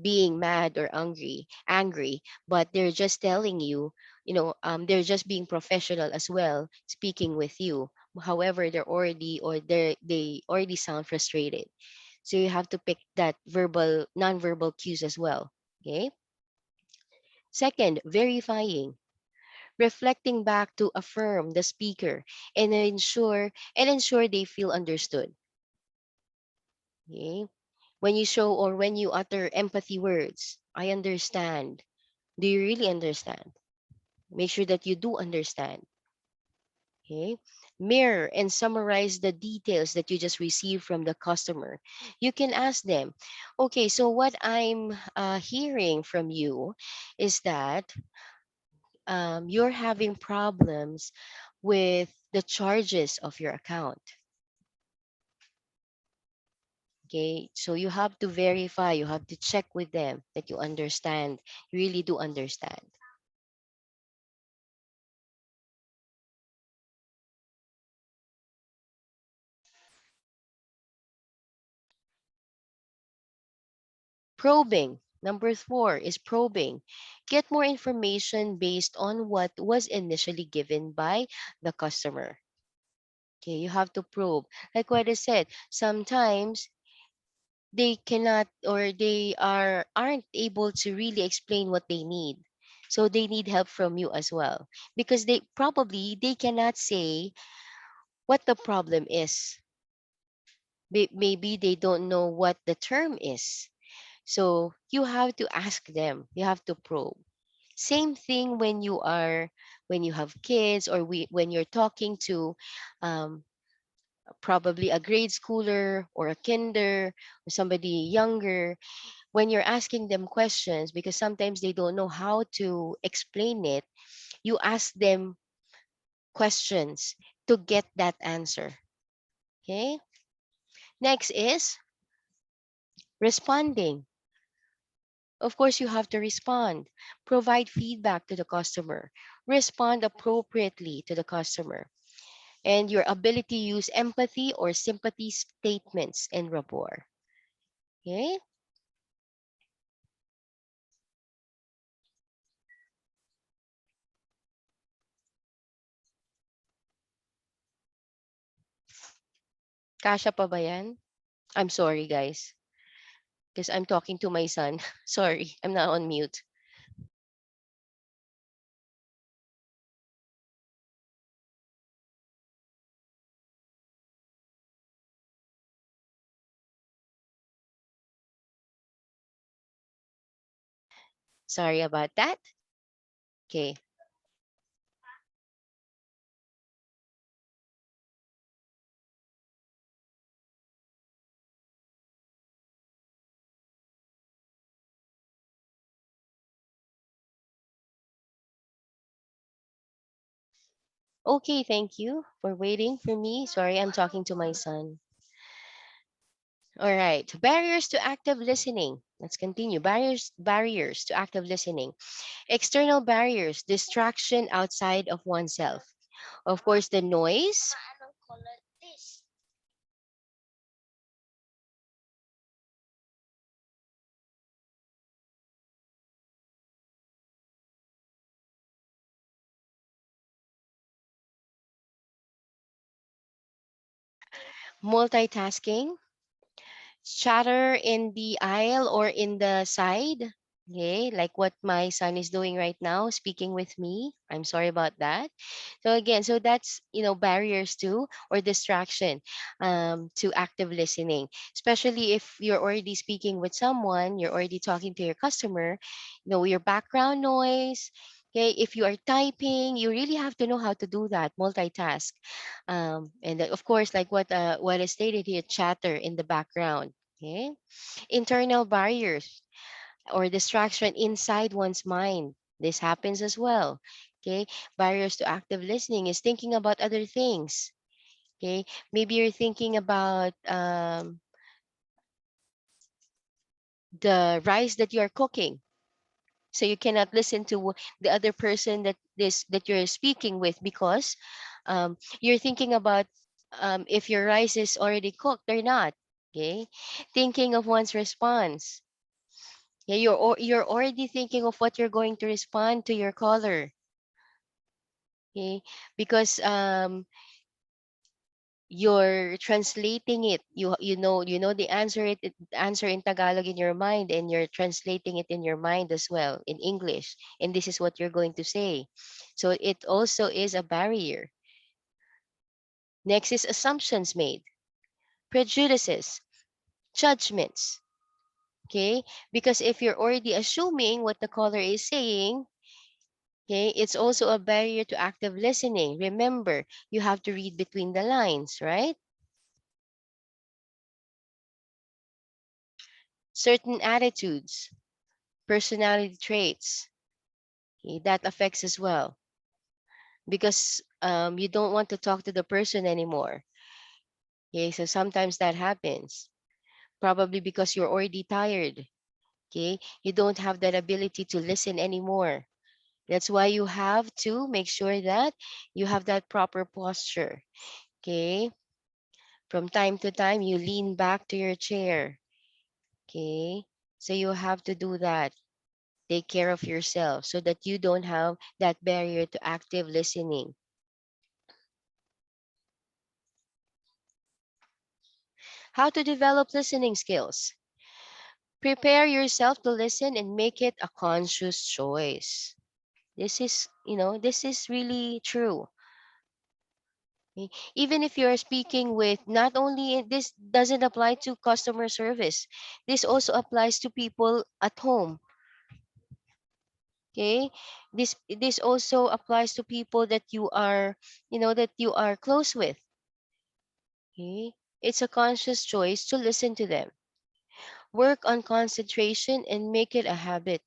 being mad or angry, but they're just telling you, they're just being professional as well, speaking with you. However, they already sound frustrated. So you have to pick that nonverbal cues as well. Okay. Second, verifying, reflecting back to affirm the speaker and ensure they feel understood. Okay. When you show or when you utter empathy words, I understand. Do you really understand? Make sure that you do understand. Okay. Mirror and summarize the details that you just received from the customer. You can ask them, okay, so what I'm hearing from you is that you're having problems with the charges of your account. Okay, so you have to verify, you have to check with them that you understand, you really do understand. Probing. Number four is probing. Get more information based on what was initially given by the customer. Okay, you have to probe. Like what I said, sometimes they cannot or aren't able to really explain what they need. So they need help from you as well, because they cannot say what the problem is. Maybe they don't know what the term is. So you have to ask them. You have to probe. Same thing when you have kids, or when you're talking to um, probably a grade schooler or a kinder or somebody younger. When you're asking them questions, because sometimes they don't know how to explain it, you ask them questions to get that answer. Okay. Next is responding. Of course, you have to respond, provide feedback to the customer, respond appropriately to the customer, and your ability to use empathy or sympathy statements and rapport. Okay? Kasha pa ba yan? I'm sorry, guys, because I'm talking to my son. Sorry, I'm not on mute. Sorry about that. Okay. Okay, thank you for waiting for me. Sorry, I'm talking to my son. All right. Barriers to active listening. Let's continue. Barriers to active listening. External barriers, distraction outside of oneself. Of course, the noise, multitasking, chatter in the aisle or in the side. Okay, like what my son is doing right now, speaking with me. I'm sorry about that. So again, so that's barriers to or distraction to active listening, especially if you're already speaking with someone, you're already talking to your customer. Your background noise. Okay, if you are typing, you really have to know how to do that, multitask, and of course, like what is stated here, chatter in the background. Okay, internal barriers or distraction inside one's mind. This happens as well. Okay, barriers to active listening is thinking about other things. Okay, maybe you're thinking about the rice that you are cooking, so you cannot listen to the other person that you're speaking with because you're thinking about if your rice is already cooked or not. Okay, thinking of one's response. Yeah, you're already thinking of what you're going to respond to your caller. Okay, because you're translating it. You know the answer in Tagalog in your mind, and you're translating it in your mind as well in English. And this is what you're going to say. So it also is a barrier. Next is assumptions made, prejudices, judgments. Okay, because if you're already assuming what the caller is saying, okay, it's also a barrier to active listening. Remember, you have to read between the lines, right? Certain attitudes, personality traits, okay, that affects as well because you don't want to talk to the person anymore. Okay, so sometimes that happens, probably because you're already tired. Okay, you don't have that ability to listen anymore. That's why you have to make sure that you have that proper posture. Okay, from time to time, you lean back to your chair. Okay, so you have to do that. Take care of yourself so that you don't have that barrier to active listening. How to develop listening skills. Prepare yourself to listen and make it a conscious choice. This is really true. Okay? Even if you're speaking with, not only this doesn't apply to customer service, this also applies to people at home. Okay, this also applies to people that you are close with. Okay, it's a conscious choice to listen to them. Work on concentration and make it a habit.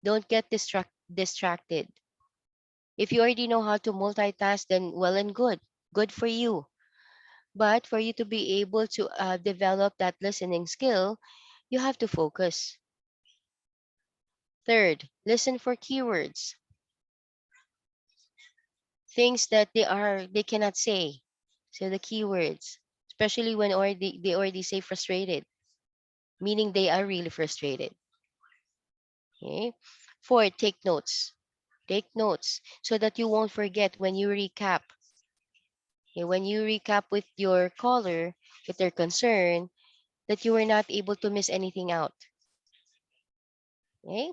Don't get distracted. If you already know how to multitask, then well and good. Good for you. But for you to be able to develop that listening skill, you have to focus. Third, listen for keywords, things that they cannot say. So the keywords, especially when they already say frustrated, meaning they are really frustrated. Okay. Fourth, take notes. Take notes so that you won't forget when you recap. Okay, when you recap with your caller, If they're concerned that you were not able to miss anything out. Okay?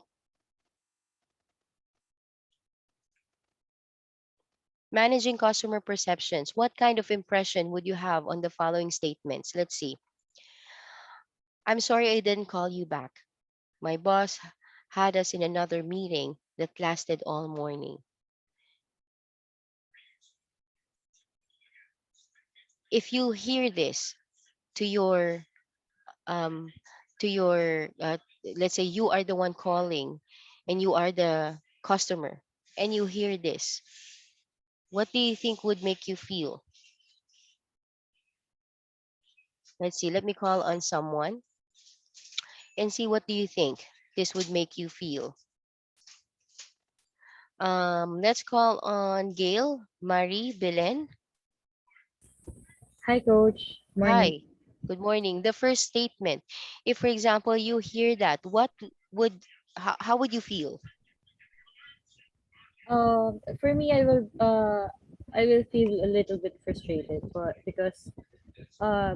Managing customer perceptions. What kind of impression would you have on the following statements? Let's see. I'm sorry I didn't call you back. My boss had us in another meeting that lasted all morning. If you hear this to your um to your let's say you are the one calling and you are the customer and you hear this, what do you think would make you feel? Let's see, let me call on someone and see what do you think this would make you feel. Let's call on Gail, Marie, Belen. Hi, Coach. Morning. Hi, good morning. The first statement, if for example you hear that, what would how would you feel? For me, I will feel a little bit frustrated, but because uh,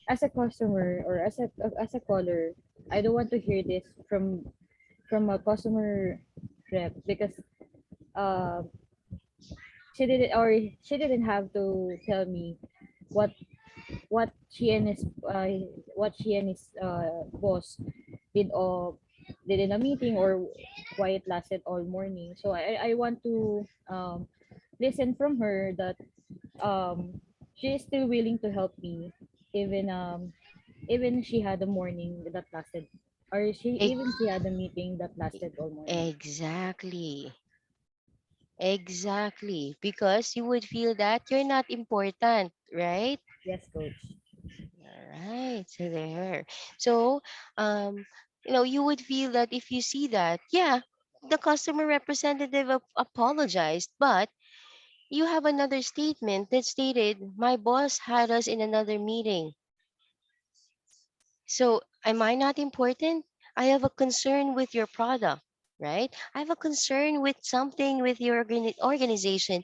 as a customer or as a caller, I don't want to hear this from a customer rep because uh, she didn't have to tell me what what she and his boss did all did in a meeting or why it lasted all morning. So I want to listen from her that she is still willing to help me even even she had a morning that lasted or she had a meeting that lasted all morning. Exactly. Exactly. Because you would feel that you're not important, right? Yes, coach. All right. So there. So, um, you would feel that if you see that, yeah, the customer representative apologized, but you have another statement that stated, my boss had us in another meeting. So, am I not important? I have a concern with your product, right? I have a concern with something with your organization,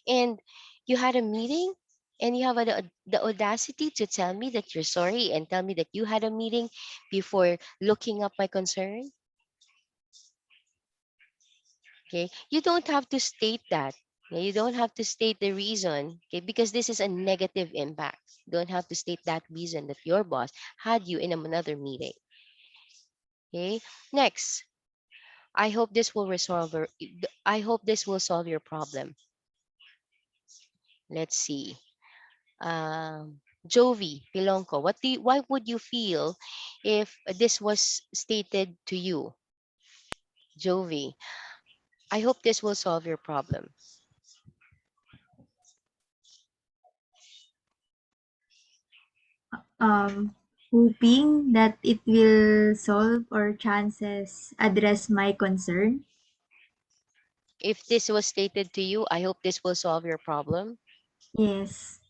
and you had a meeting and you have the audacity to tell me that you're sorry and tell me that you had a meeting before looking up my concern. Okay, you don't have to state that. Okay? You don't have to state the reason, okay, because this is a negative impact. You don't have to state that reason that your boss had you in another meeting. Okay, next, I hope this will I hope this will solve your problem. Let's see. Jovi Pilonko, why would you feel if this was stated to you? Jovi, I hope this will solve your problem. um, hoping that it will solve or chances address my concern. If this was stated to you, I hope this will solve your problem. Yes,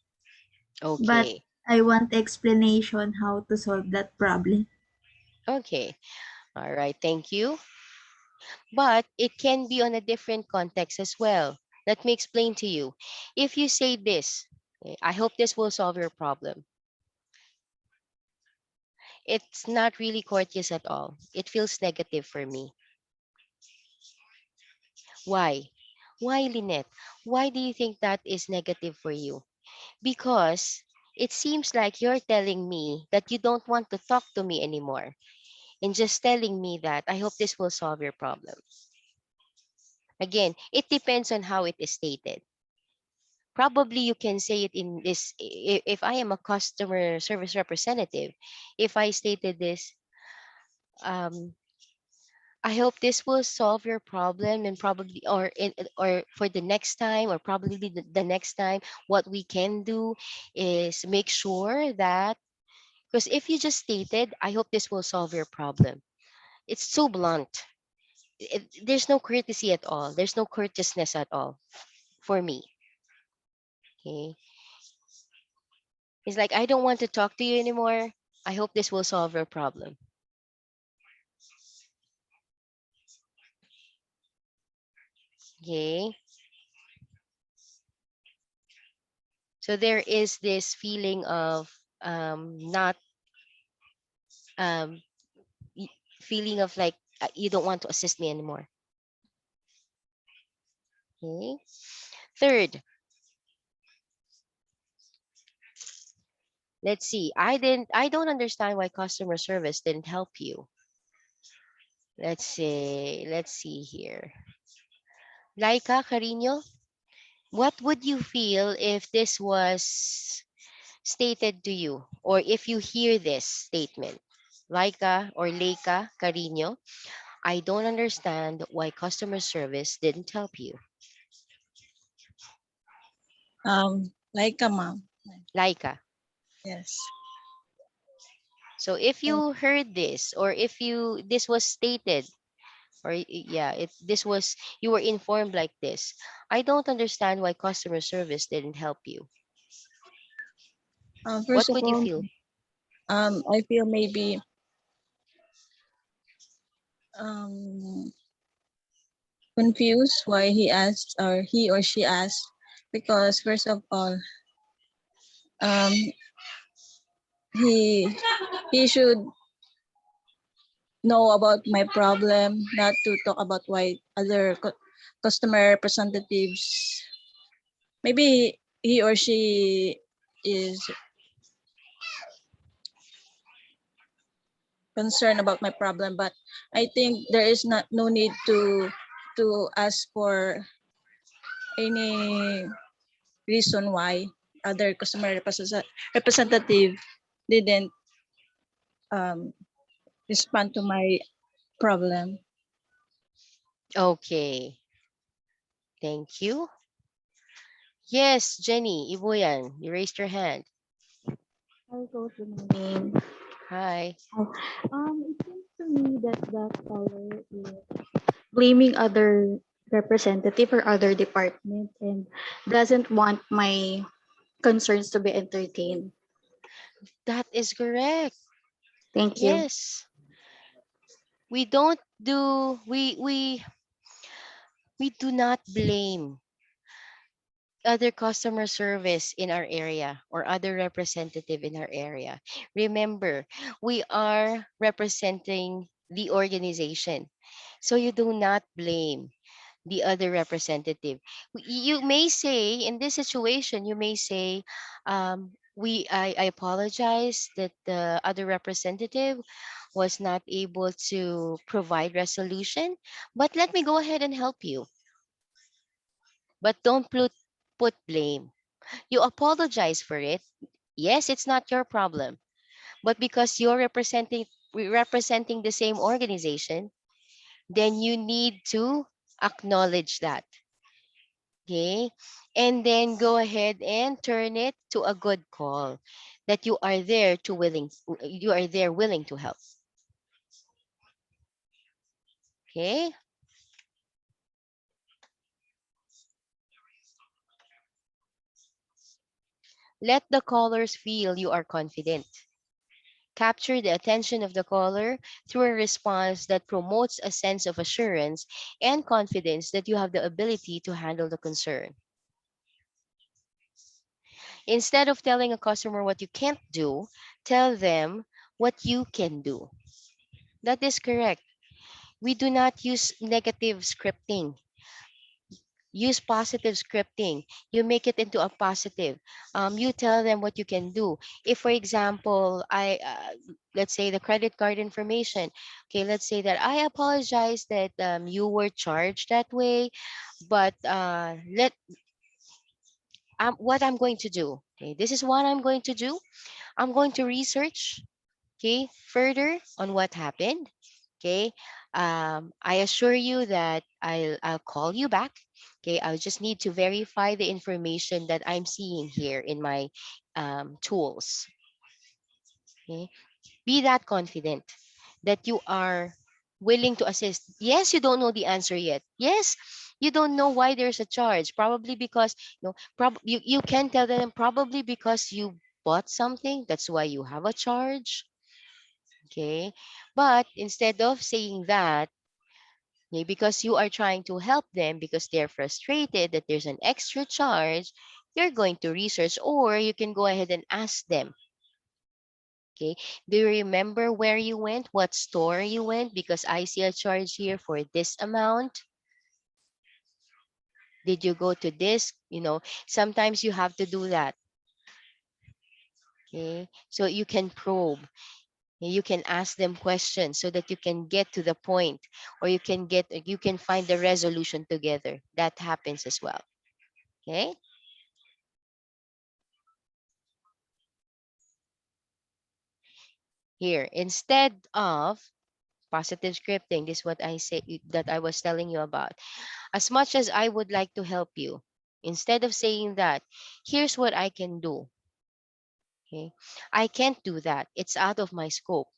but Okay. I want explanation how to solve that problem. Okay. All right. Thank you. But it can be on a different context as well. Let me explain to you. If you say this, okay, I hope this will solve your problem. It's not really courteous at all. It feels negative for me. Why? Why, Lynette? Why do you think that is negative for you? Because it seems like you're telling me that you don't want to talk to me anymore and just telling me that I hope this will solve your problem. Again, it depends on how it is stated. Probably you can say it in this if I am a customer service representative, if I stated this, um, I hope this will solve your problem and probably or for the next time or probably the next time what we can do is make sure that because if you just stated I hope this will solve your problem, it's so blunt. There's no courtesy at all. There's no courteousness at all for me. Okay. It's like I don't want to talk to you anymore. I hope this will solve your problem. Okay. So there is this feeling of not um, y- feeling of like you don't want to assist me anymore. Okay. Third, let's see. I don't understand why customer service didn't help you. Let's see here. Laika Carino, what would you feel if this was stated to you, or if you hear this statement? Laika or Leika Carino, I don't understand why customer service didn't help you. Like a mom. Laika. Yes. So if Uh, you heard this, or if you this was stated, or yeah, if this was you were informed like this, I don't understand why customer service didn't help you. First What of would you all, feel? I feel maybe um, confused why he asked or he or she asked, because first of all, um, he he should know about my problem, not to talk about why other customer representatives. Maybe he or she is concerned about my problem, but I think there is not no need to ask for any reason why other customer representative didn't um, respond to my problem. Okay, thank you. Yes, Jenny Ibuyan, you raised your hand. Hi, Coach. Good morning. Hi. Oh, it seems to me that the caller is blaming other representative or other department and doesn't want my concerns to be entertained. That is correct. Thank you. Yes. We don't do we do not blame other customer service in our area or other representative in our area. Remember, we are representing the organization. So you do not blame the other representative. You may say in this situation, you may say, I apologize that the other representative was not able to provide resolution, but let me go ahead and help you. But don't put blame. You apologize for it. Yes, it's not your problem, but because you're representing the same organization, then you need to acknowledge that. Okay, and then go ahead and turn it to a good call that you are there willing to help. Okay, let the callers feel you are confident. Capture the attention of the caller through a response that promotes a sense of assurance and confidence that you have the ability to handle the concern. Instead of telling a customer what you can't do, tell them what you can do. That is correct. We do not use negative scripting. Use positive scripting. You make it into a positive. You tell them what you can do. If, for example, let's say the credit card information. Okay, let's say that I apologize that you were charged that way, but what I'm going to do. Okay, this is what I'm going to do. I'm going to research, okay, further on what happened. Okay, I assure you that I'll call you back. Okay, I'll just need to verify the information that I'm seeing here in my tools. Okay, be that confident that you are willing to assist. Yes, you don't know the answer yet. Yes, you don't know why there's a charge. Probably because you can tell them probably because you bought something. That's why you have a charge. Okay, but instead of saying that, okay, because you are trying to help them because they're frustrated that there's an extra charge, you're going to research, or you can go ahead and ask them. Okay. Do you remember where you went? What store you went? Because I see a charge here for this amount. Did you go to this? Sometimes you have to do that. Okay. So you can probe. You can ask them questions so that you can get to the point, or you can find the resolution together. That happens as well. Okay. Here, instead of positive scripting, this is what I say that I was telling you about. As much as I would like to help you, instead of saying that, here's what I can do. Okay. I can't do that. It's out of my scope.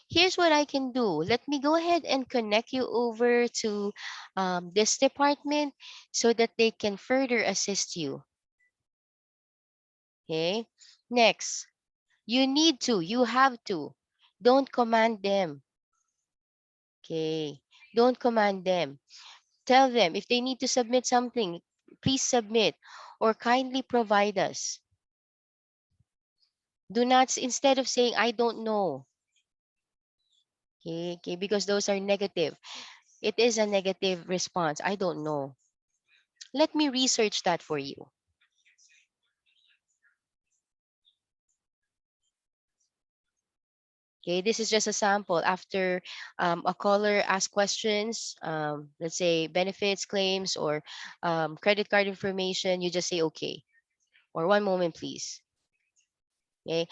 Here's what I can do. Let me go ahead and connect you over to this department so that they can further assist you. Okay. Next, you have to. Don't command them. Okay. Don't command them. Tell them if they need to submit something, please submit or kindly provide us. Do not, instead of saying, I don't know. Okay, because those are negative. It is a negative response. I don't know. Let me research that for you. Okay, this is just a sample. After a caller asks questions, let's say benefits, claims, or credit card information, you just say okay, or one moment, please. Okay,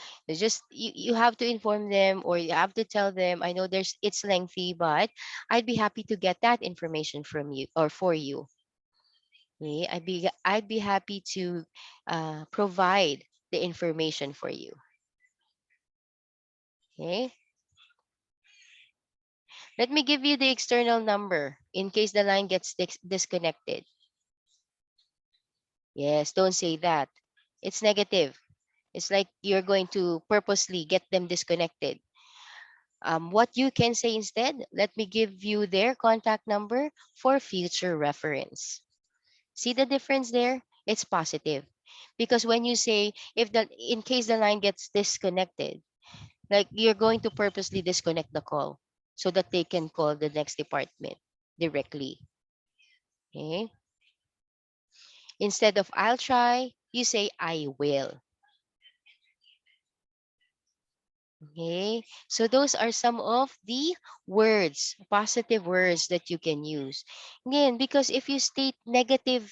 you have to inform them, or you have to tell them. I know it's lengthy, but I'd be happy to get that information from you or for you. Okay, I'd be happy to provide the information for you. Okay. Let me give you the external number in case the line gets disconnected. Yes, don't say that. It's negative. It's like you're going to purposely get them disconnected. What you can say instead, let me give you their contact number for future reference. See the difference there? It's positive. Because when you say, in case the line gets disconnected, like you're going to purposely disconnect the call so that they can call the next department directly. Okay. Instead of I'll try, you say I will. Okay. So those are some of the words, positive words that you can use. Again, because if you state negative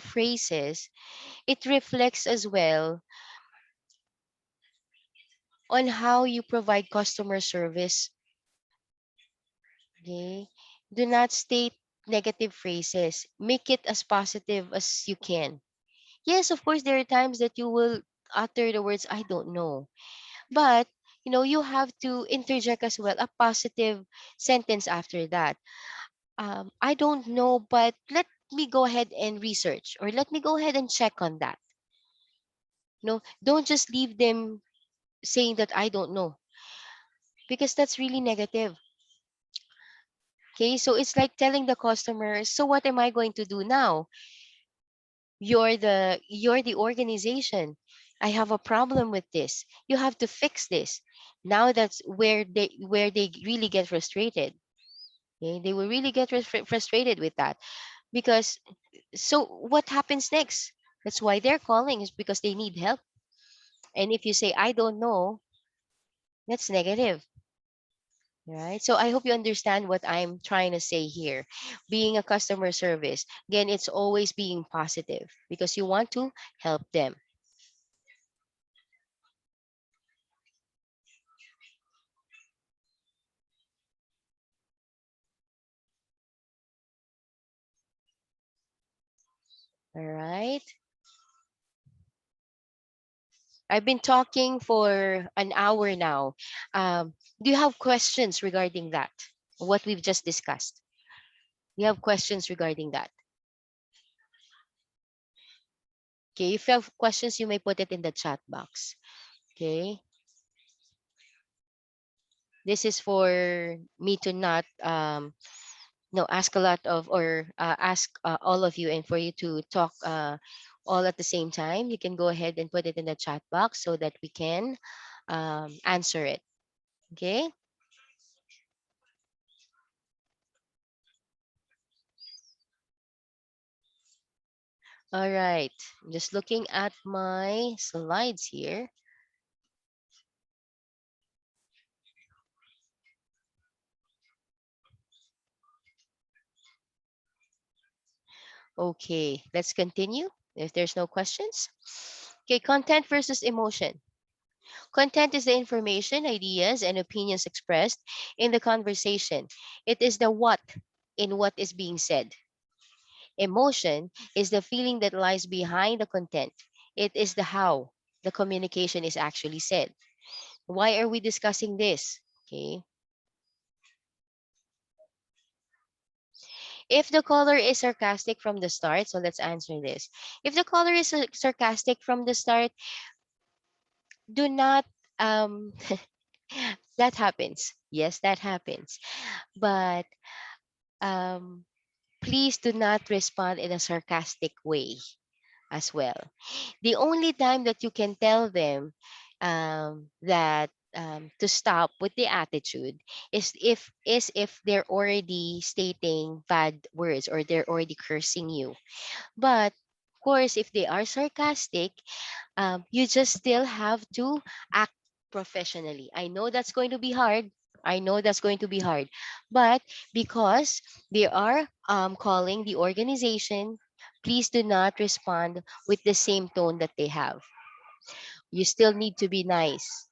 phrases, it reflects as well on how you provide customer service. Okay. Do not state negative phrases. Make it as positive as you can. Yes, of course, there are times that you will utter the words, I don't know. But, you have to interject as well a positive sentence after that. I don't know, but let me go ahead and research, or let me go ahead and check on that. No, don't just leave them saying that I don't know, because that's really negative. Okay, so it's like telling the customer, so what am I going to do now? You're the organization. I have a problem with this. You have to fix this. Now that's where they really get frustrated. Okay? They will really get frustrated with that, because so what happens next? That's why they're calling, is because they need help. And if you say I don't know, that's negative. Right. So I hope you understand what I'm trying to say here. Being a customer service, again, it's always being positive because you want to help them. All right. I've been talking for an hour now. Do you have questions regarding that? What we've just discussed? Do you have questions regarding that? Okay. If you have questions, you may put it in the chat box. Okay. This is for me to not no ask a lot of, or ask all of you, and for you to talk all at the same time, you can go ahead and put it in the chat box so that we can answer it. Okay. All right. I'm just looking at my slides here. Okay, let's continue if there's no questions. Okay, content versus emotion. Content is the information, ideas, and opinions expressed in the conversation. It is the what in what is being said. Emotion is the feeling that lies behind the content. It is the how the communication is actually said. Why are we discussing this? Okay. If the caller is sarcastic from the start, so let's answer this. If the caller is sarcastic from the start, do not um that happens. Yes, that happens. But um please do not respond in a sarcastic way as well. The only time that you can tell them that to stop with the attitude is if they're already stating bad words or they're already cursing you. But of course, if they are sarcastic, you just still have to act professionally. I know that's going to be hard. I know that's going to be hard. But because they are calling the organization, please do not respond with the same tone that they have. You still need to be nice.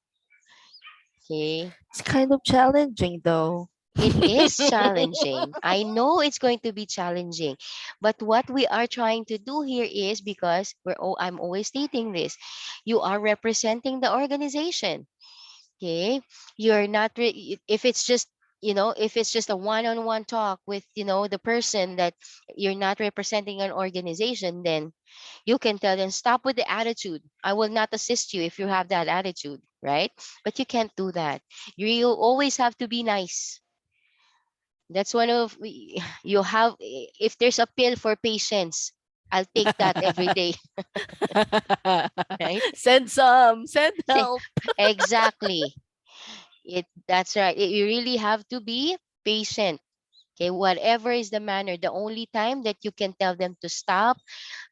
Okay. It's kind of challenging though. It is challenging. I know it's going to be challenging. But what we are trying to do here is because I'm always stating this. You are representing the organization. Okay, you're not if it's just if it's just a one-on-one talk with the person that you're not representing an organization, then you can tell them, stop with the attitude. I will not assist you if you have that attitude, right? But you can't do that. You always have to be nice. That's one of you have. If there's a pill for patience, I'll take that every day. Right? Send some, send Say, help. exactly. That's right. You really have to be patient. Okay, whatever is the manner, the only time that you can tell them to stop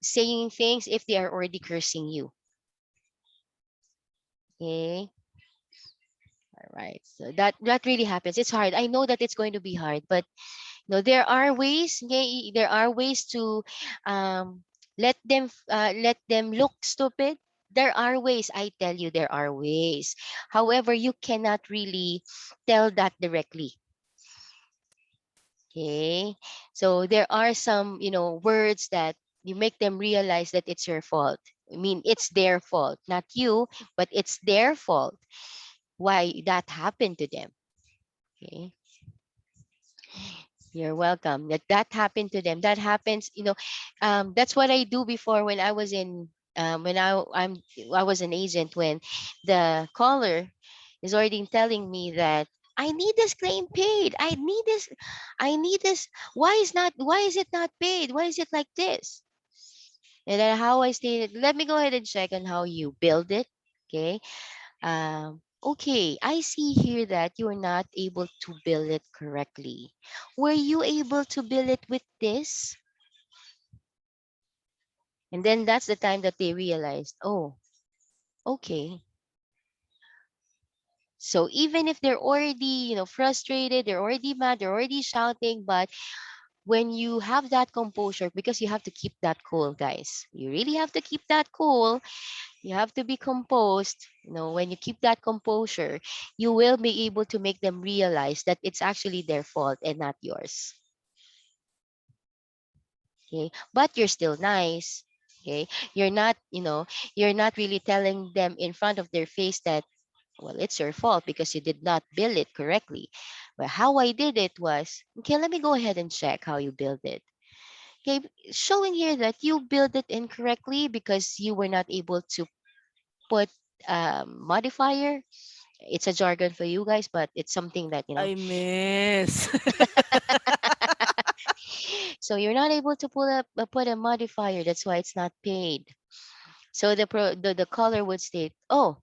saying things if they are already cursing you. Okay. All right. So that really happens. It's hard. I know that it's going to be hard, but there are ways. Okay, there are ways to um, let them look stupid. There are ways. I tell you, there are ways. However, you cannot really tell that directly. Okay. So there are some, words that you make them realize that it's your fault. I mean, it's their fault, not you, but it's their fault why that happened to them. Okay. You're welcome. That happened to them. That happens, that's what I do before when I was in I was an agent when the caller is already telling me that I need this claim paid. I need this. Why is it not paid? Why is it like this? And then how I stated, let me go ahead and check on how you build it. Okay. Okay, I see here that you're not able to bill it correctly. Were you able to bill it with this? And then that's the time that they realized, oh, okay. So even if they're already, frustrated, they're already mad, they're already shouting, but when you have that composure, because you have to keep that cool, guys. You really have to keep that cool. You have to be composed. When you keep that composure, you will be able to make them realize that it's actually their fault and not yours. Okay, but you're still nice. Okay, you're not really telling them in front of their face that, well, it's your fault because you did not bill it correctly. But how I did it was, okay, let me go ahead and check how you build it. Okay, showing here that you build it incorrectly because you were not able to put modifier. It's a jargon for you guys, but it's something that I miss. So you're not able to put a modifier. That's why it's not paid. So the caller would state, "Oh,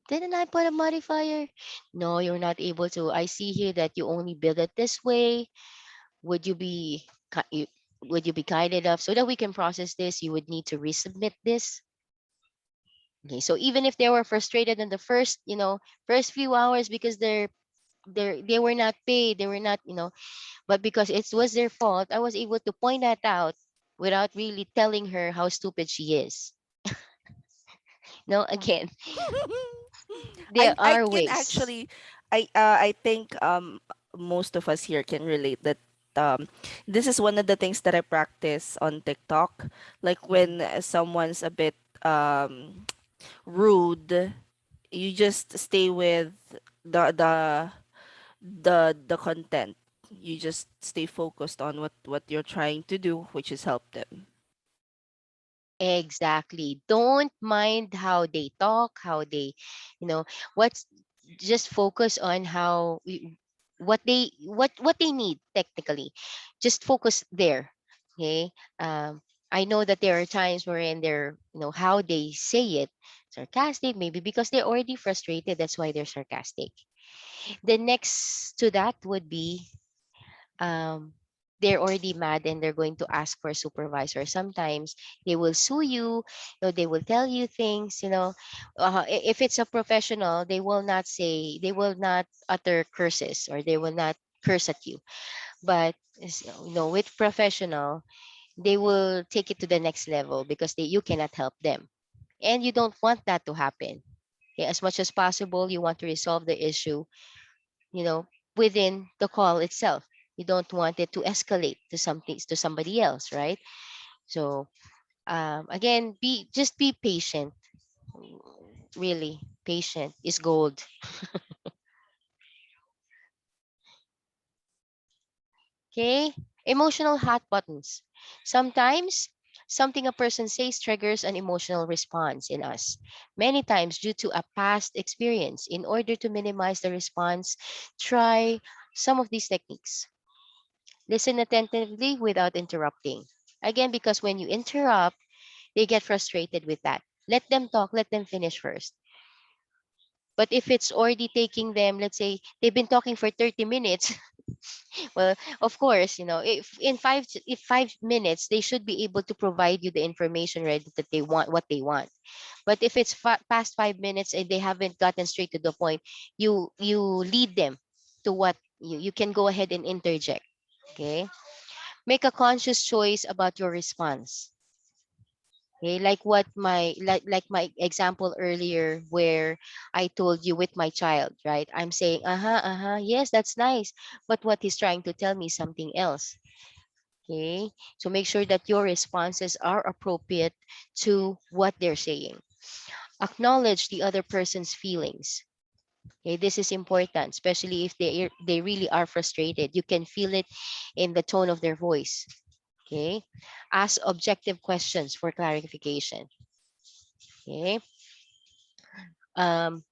didn't I put a modifier? No, you're not able to. I see here that you only build it this way. Would you be would you be kind enough so that we can process this? You would need to resubmit this." Okay, so even if they were frustrated in the first, first few hours because they were not paid, they were not, but because it was their fault, I was able to point that out without really telling her how stupid she is. No, Yeah. again, there I are can ways. actually, I think most of us here can relate that this is one of the things that I practice on TikTok. Like Mhm. when someone's a bit rude, you just stay with the the the content. You just stay focused on what you're trying to do, which is help them. Exactly. Don't mind how they talk, how they, you know, what's just focus on what they need technically. Just focus there. Okay. I know that there are times wherein they're, how they say it, sarcastic, maybe because they're already frustrated. That's why they're sarcastic. The next to that would be um, they're already mad and they're going to ask for a supervisor. Sometimes they will sue you, they will tell you things, if it's a professional, they will not utter curses or they will not curse at you. But with professional, they will take it to the next level because you cannot help them. And you don't want that to happen. Okay, as much as possible, you want to resolve the issue you know, within the call itself. You don't want it to escalate to something to somebody else, right? So again, be patient. Really, patient is gold. Okay, emotional hot buttons. Sometimes something a person says triggers an emotional response in us. Many times due to a past experience. In order to minimize the response, try some of these techniques. Listen attentively without interrupting. Again, because when you interrupt, they get frustrated with that. Let them talk, let them finish first. But if it's already taking them, let's say they've been talking for 30 minutes, well, of course, if 5 minutes, they should be able to provide you the information right that they want, what they want. But if it's past 5 minutes and they haven't gotten straight to the point, you lead them to what you can go ahead and interject. Okay. Make a conscious choice about your response. Okay, like my example earlier where I told you with my child, right? I'm saying, yes, that's nice, but what he's trying to tell me is something else. Okay, so make sure that your responses are appropriate to what they're saying. Acknowledge the other person's feelings. Okay, this is important, especially if they really are frustrated. You can feel it in the tone of their voice. Okay, ask objective questions for clarification. Okay, um,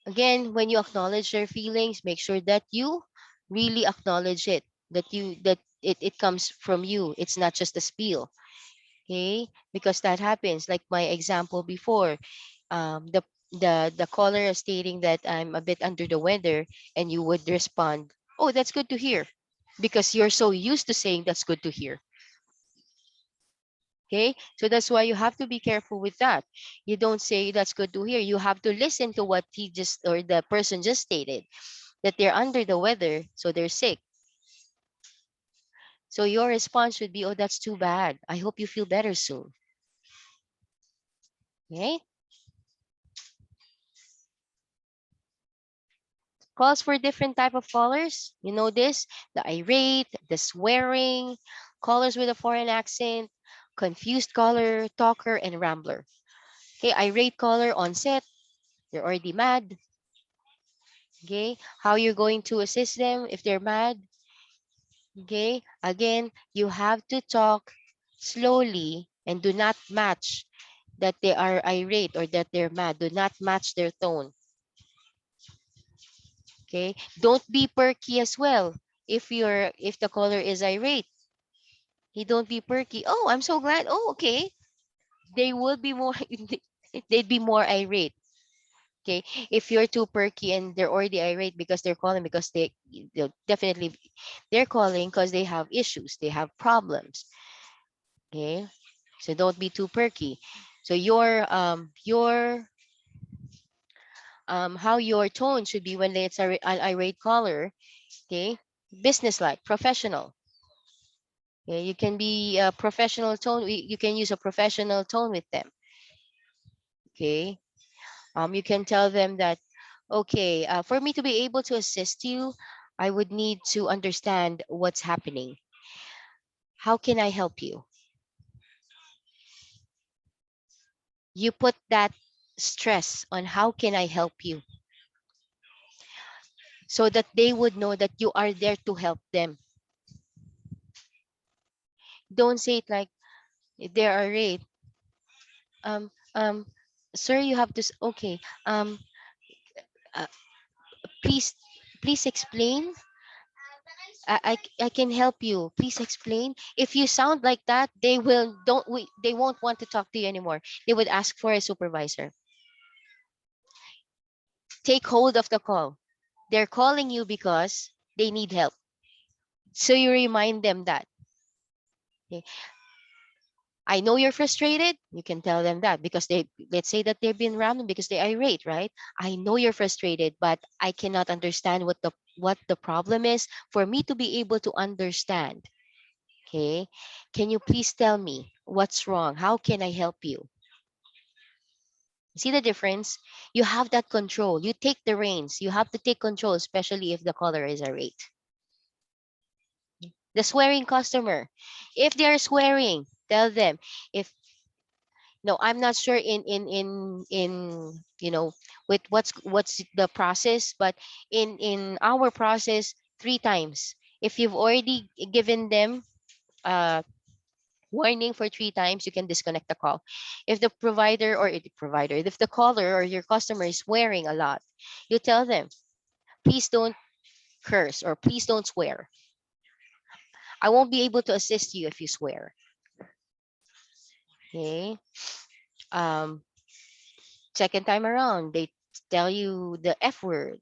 again, when you acknowledge their feelings, make sure that you really acknowledge it, that it comes from you. It's not just a spiel. Okay, because that happens. Like my example before, the caller is stating that I'm a bit under the weather, and you would respond, "Oh, that's good to hear," because you're so used to saying that's good to hear. Okay, so that's why you have to be careful with that. You don't say that's good to hear. You have to listen to what he just or the person just stated, that they're under the weather, so they're sick. So your response should be, "Oh, that's too bad. I hope you feel better soon." Okay, calls for different type of callers. You know this: the irate, the swearing, callers with a foreign accent, confused caller, talker, and rambler. Okay, irate caller on set, they're already mad. Okay, how you're going to assist them if they're mad? Okay, again, you have to talk slowly and do not match that they are irate or that they're mad. Do not match their tone. Okay, don't be perky as well. If the caller is irate, Hey, don't be perky. Oh, I'm so glad. Oh, okay. They would be more. They'd be more irate. Okay, if you're too perky and they're already irate because they're calling because they'll definitely they're calling because they have issues, they have problems. Okay, so don't be too perky. So how your tone should be when it's an irate caller. Okay, businesslike, professional. Okay, you can be a professional tone. You can use a professional tone with them. Okay, you can tell them that, okay, for me to be able to assist you, I would need to understand what's happening. How can I help you? You put that stress on how can I help you so that they would know that you are there to help them. Don't say it like they are rate. Um, um, sir, you have to, okay, uh, please, please explain. I can help you. Please explain. If you sound like that, they won't want to talk to you anymore. They would ask for a supervisor. Take hold of the call. They're calling you because they need help. So you remind them that. Okay, I know you're frustrated. You can tell them that because let's say that they've been random because they irate, right? I know you're frustrated, but I cannot understand what the problem is. For me to be able to understand, okay, can you please tell me what's wrong? How can I help you? See the difference? You have that control. You take the reins. You have to take control, especially if the caller is irate. The swearing customer, if they're swearing, tell them, if no, I'm not sure in with what's the process, but in our process, 3 times. If you've already given them warning for 3 times, you can disconnect the call. If the provider, if the caller or your customer is swearing a lot, you tell them, please don't curse or please don't swear. I won't be able to assist you if you swear. Okay. Um, Second time around, they tell you the F word.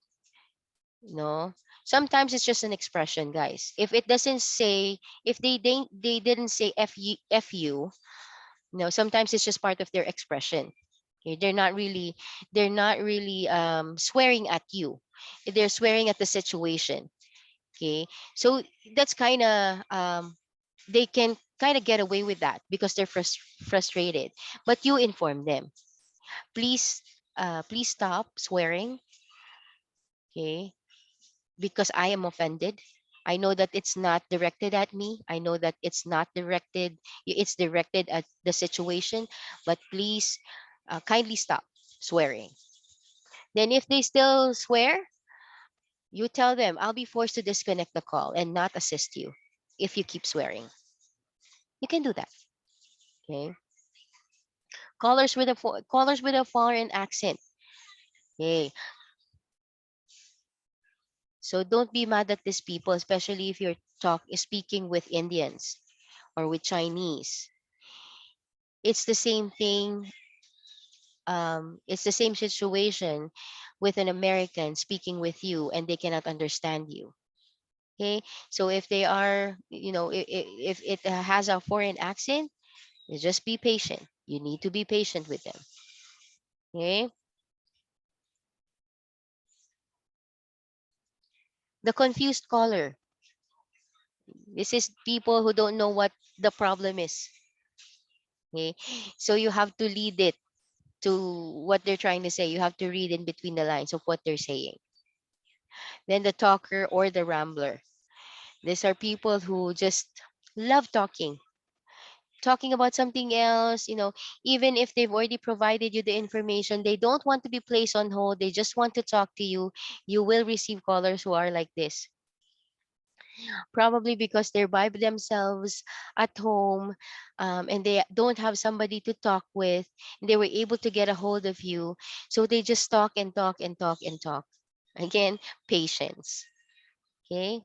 No. Sometimes it's just an expression, guys. If it doesn't say, if they didn't say F you, no, sometimes it's just part of their expression. Okay, they're not really swearing at you. They're swearing at the situation. Okay, so that's kind of they can kind of get away with that because they're frustrated. But you inform them, please, please stop swearing. Okay, because I am offended. I know that it's not directed at me. I know that it's directed at the situation, but please kindly stop swearing. Then, if they still swear, you tell them, I'll be forced to disconnect the call and not assist you if you keep swearing. You can do that. Okay. Callers with a foreign accent. Okay. So don't be mad at these people, especially if you're speaking with Indians or with Chinese. It's the same thing. It's the same situation with an American speaking with you and they cannot understand you. Okay, so if they are, if it has a foreign accent, you just be patient. You need to be patient with them. Okay, the confused caller. This is people who don't know what the problem is. Okay, so you have to lead it to what they're trying to say. You have to read in between the lines of what they're saying. Then the talker or the rambler. These are people who just love talking about something else, even if they've already provided you the information, they don't want to be placed on hold. They just want to talk to you. You will receive callers who are like this, probably because they're by themselves at home, and they don't have somebody to talk with. And they were able to get a hold of you. So they just talk and talk and talk and talk. Again, patience. Okay.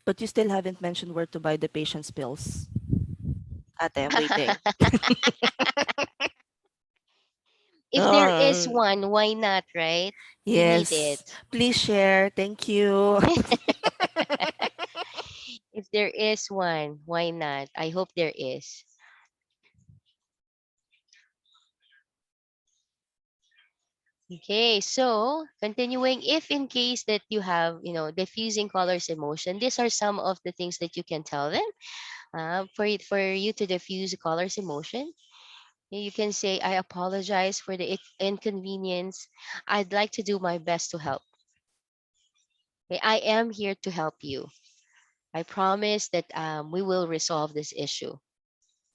But you still haven't mentioned where to buy the patient's pills. Ate, I'm waiting. If there is Oh, one, why not, right? We need it. yes. Please share. Thank you. If there is one, why not? I hope there is. Okay, so continuing, if in case that you have, diffusing colors emotion, these are some of the things that you can tell them for you to diffuse colors emotion. You can say, I apologize for the inconvenience. I'd like to do my best to help. Okay, I am here to help you. I promise that we will resolve this issue.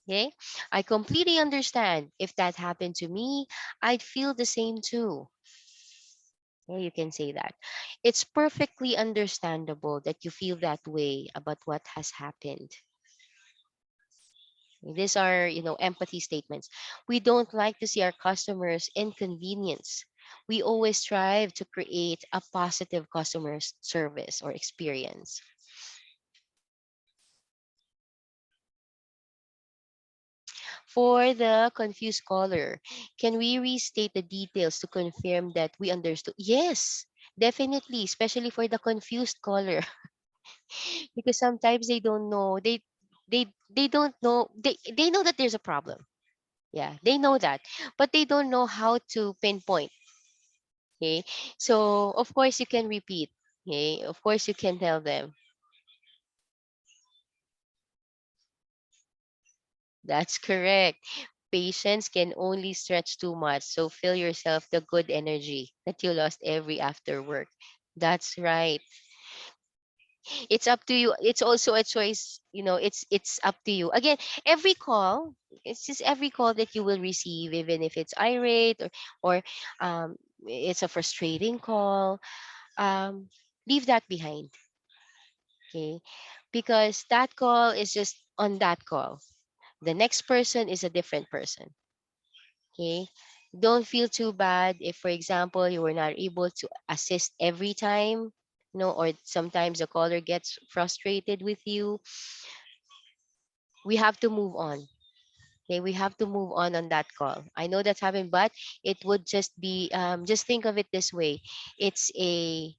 Okay, I completely understand. If that happened to me, I'd feel the same too. Yeah, you can say that. It's perfectly understandable that you feel that way about what has happened. These are, empathy statements. We don't like to see our customers inconvenience. We always strive to create a positive customer service or experience. For the confused caller, can we restate the details to confirm that we understood? Yes, definitely, especially for the confused caller. Because sometimes they don't know, they don't know, they know that there's a problem. Yeah, they know that, but they don't know how to pinpoint. Okay, so of course you can repeat. Okay, of course you can tell them. That's correct. Patience can only stretch too much, so fill yourself the good energy that you lost every after work. That's right. It's up to you. It's also a choice. It's up to you. Again, every call, it's just every call that you will receive, even if it's irate or it's a frustrating call. Leave that behind. Okay, because that call is just on that call. The next person is a different person. Okay. Don't feel too bad if, for example, you were not able to assist every time, or sometimes the caller gets frustrated with you. We have to move on. Okay, we have to move on that call. I know that's happened, but it would just be, just think of it this way. It's a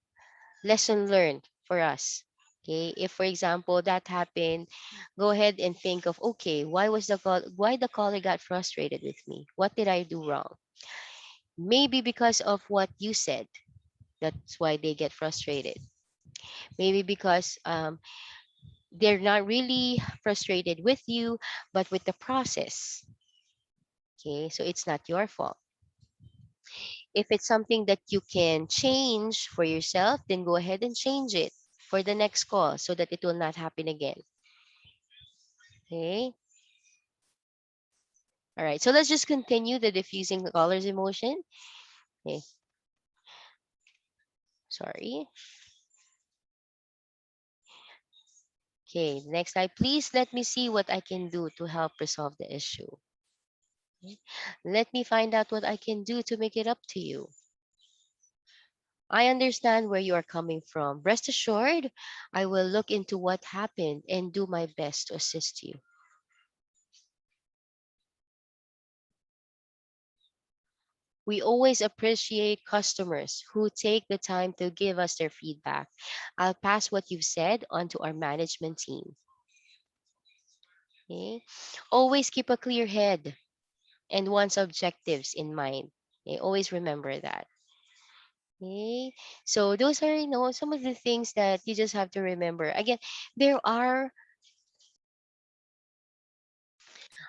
lesson learned for us. Okay, if for example that happened, go ahead and think of, okay, why the caller got frustrated with me? What did I do wrong? Maybe because of what you said. That's why they get frustrated. Maybe because they're not really frustrated with you, but with the process. Okay, so it's not your fault. If it's something that you can change for yourself, then go ahead and change it for the next call so that it will not happen again. Okay. All right. So let's just continue the diffusing the colors emotion. Okay. Sorry. Okay. Next slide. Please let me see what I can do to help resolve the issue. Okay. Let me find out what I can do to make it up to you. I understand where you are coming from. Rest assured, I will look into what happened and do my best to assist you. We always appreciate customers who take the time to give us their feedback. I'll pass what you've said on to our management team. Okay? Always keep a clear head and one's objectives in mind. Okay? Always remember that. Okay? So those are, some of the things that you just have to remember. Again, there are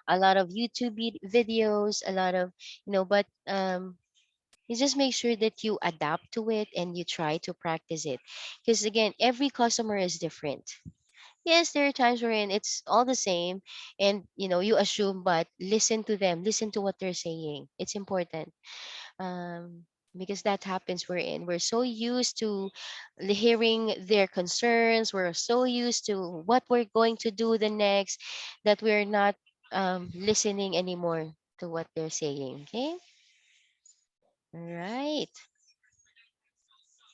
a lot of YouTube videos, a lot of, but you just make sure that you adapt to it and you try to practice it. Because again, every customer is different. Yes, there are times wherein it's all the same and you assume, but listen to them, listen to what they're saying. It's important. Because that happens we're so used to hearing their concerns, we're so used to what we're going to do the next, that we're not listening anymore to what they're saying. Okay. All right.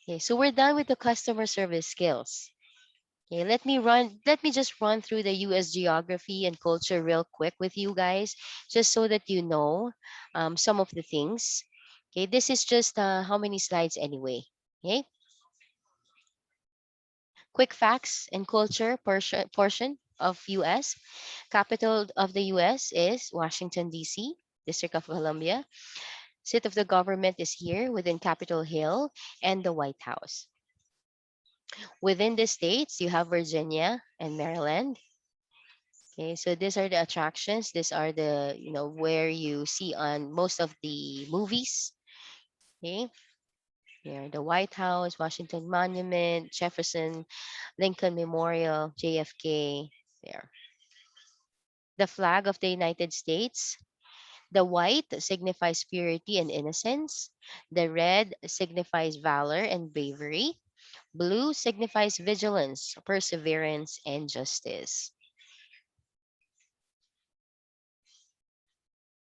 Okay, so we're done with the customer service skills. Okay, let me just run through the US geography and culture real quick with you guys, just so that you know some of the things. Okay, this is just how many slides anyway. Okay, quick facts and culture portion of US. Capital of the US is Washington, D.C., District of Columbia. Seat of the government is here within Capitol Hill and the White House. Within the states, you have Virginia and Maryland. Okay, so these are the attractions. These are the, where you see on most of the movies. Okay, here, the White House, Washington Monument, Jefferson, Lincoln Memorial, JFK. There. The flag of the United States. The white signifies purity and innocence. The red signifies valor and bravery. Blue signifies vigilance, perseverance, and justice.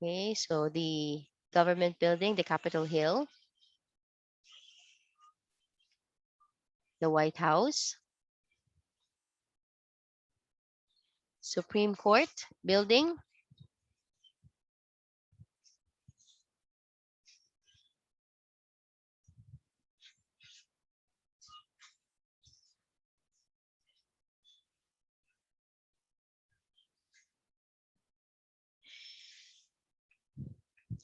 Okay, so the government building, the Capitol Hill, the White House, Supreme Court building.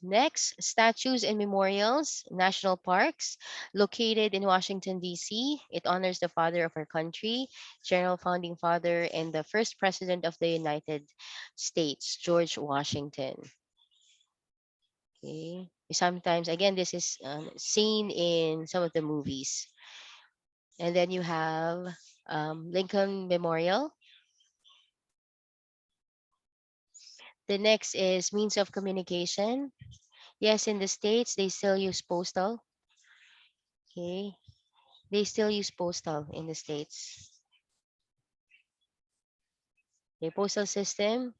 Next, statues and memorials, national parks located in Washington, D.C. It honors the father of our country, general founding father, and the first president of the United States, George Washington. Okay. Sometimes, again, this is seen in some of the movies. And then you have Lincoln Memorial. The next is means of communication. Yes, in the States, they still use postal. Okay. They still use postal in the States. The postal system.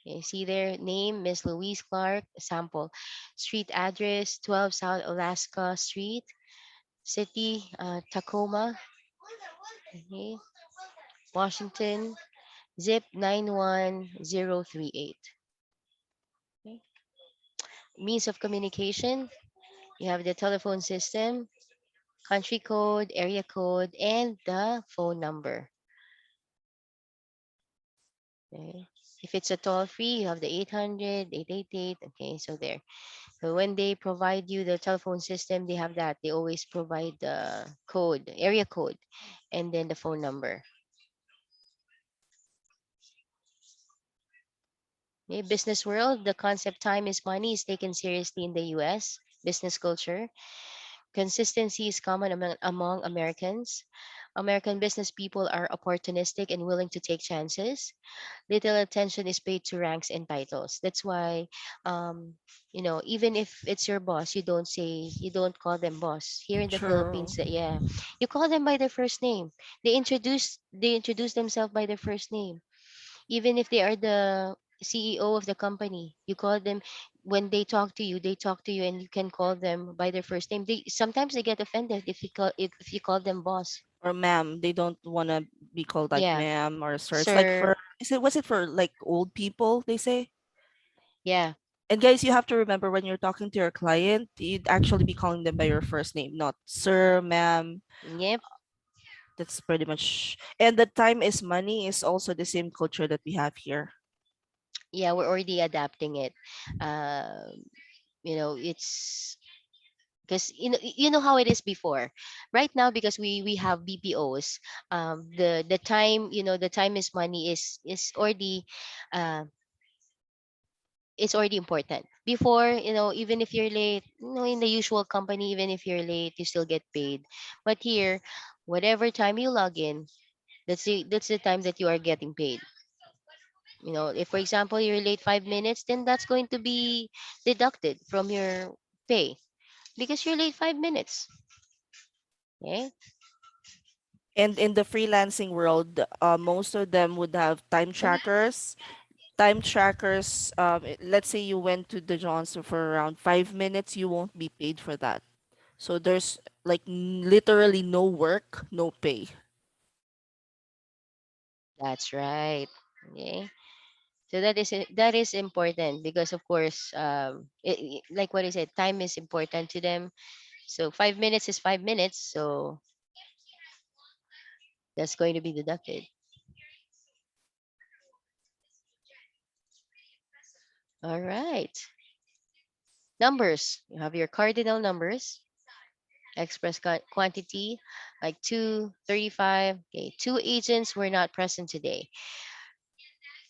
You see their name, Miss Louise Clark, sample. Street address, 12 South Alaska Street, City, Tacoma, okay. Washington, zip 91038. Okay. Means of communication, you have the telephone system, country code, area code, and the phone number. Okay. If it's a toll free, you have the 800, 888. Okay, so there. So when they provide you the telephone system, they have that. They always provide the code, area code, and then the phone number. Okay, business world, the concept time is money is taken seriously in the US. Business culture, consistency is common among Americans. American business people are opportunistic and willing to take chances. Little attention is paid to ranks and titles. That's why, even if it's your boss, you don't call them boss. Here in the True. Philippines, yeah, you call them by their first name. They introduce themselves by their first name, even if they are the CEO of the company. You call them when they talk to you, and you can call them by their first name. They sometimes they get offended if you call them boss. Or ma'am. They don't want to be called like Yeah, ma'am or sir. It's like sir. for, was it for like old people, they say? Yeah, And guys, you have to remember when you're talking to your client, you'd actually be calling them by your first name, not sir, ma'am. yep. That's pretty much. And the time is money is also the same culture that we have here. Yeah, we're already adapting it. It's because you know how it is before. Right now, because we have BPOs, the time, the time is money is already uh, it's already important. Before, even if you're late, in the usual company, even if you're late, you still get paid. But here, whatever time you log in, that's the time that you are getting paid. If for example you're late 5 minutes, then that's going to be deducted from your pay because you're late 5 minutes. Okay. And in the freelancing world, most of them would have time trackers. Time trackers, let's say you went to the Johnson for around 5 minutes, you won't be paid for that. So there's like literally no work, no pay. That's right. Okay. So that is important because of course like what I said, time is important to them. So 5 minutes is 5 minutes. So that's going to be deducted. All right. Numbers. You have your cardinal numbers. Express quantity like 235. Okay. Two agents were not present today.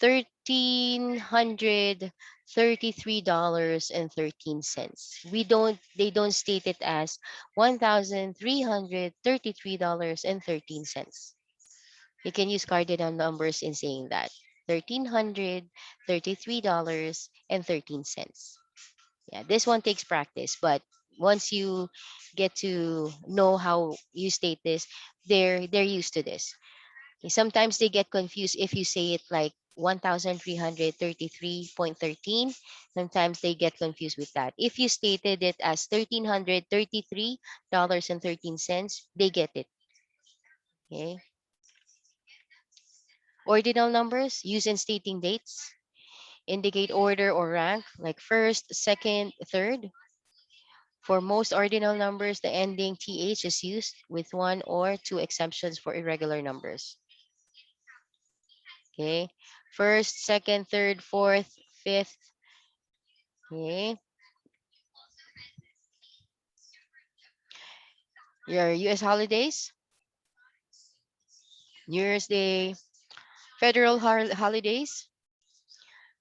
$1,333.13. They don't state it as $1,333.13. You can use cardinal numbers in saying that. $1,333.13. Yeah, this one takes practice, but once you get to know how you state this, they're used to this. Sometimes they get confused if you say it like 1,333.13. Sometimes they get confused with that. If you stated it as $1,333.13, they get it. Okay. Ordinal numbers used in stating dates indicate order or rank, like first, second, third. For most ordinal numbers, the ending th is used with one or two exceptions for irregular numbers. Okay. First, second, third, fourth, fifth. Okay. Your US holidays, New Year's Day, federal holidays,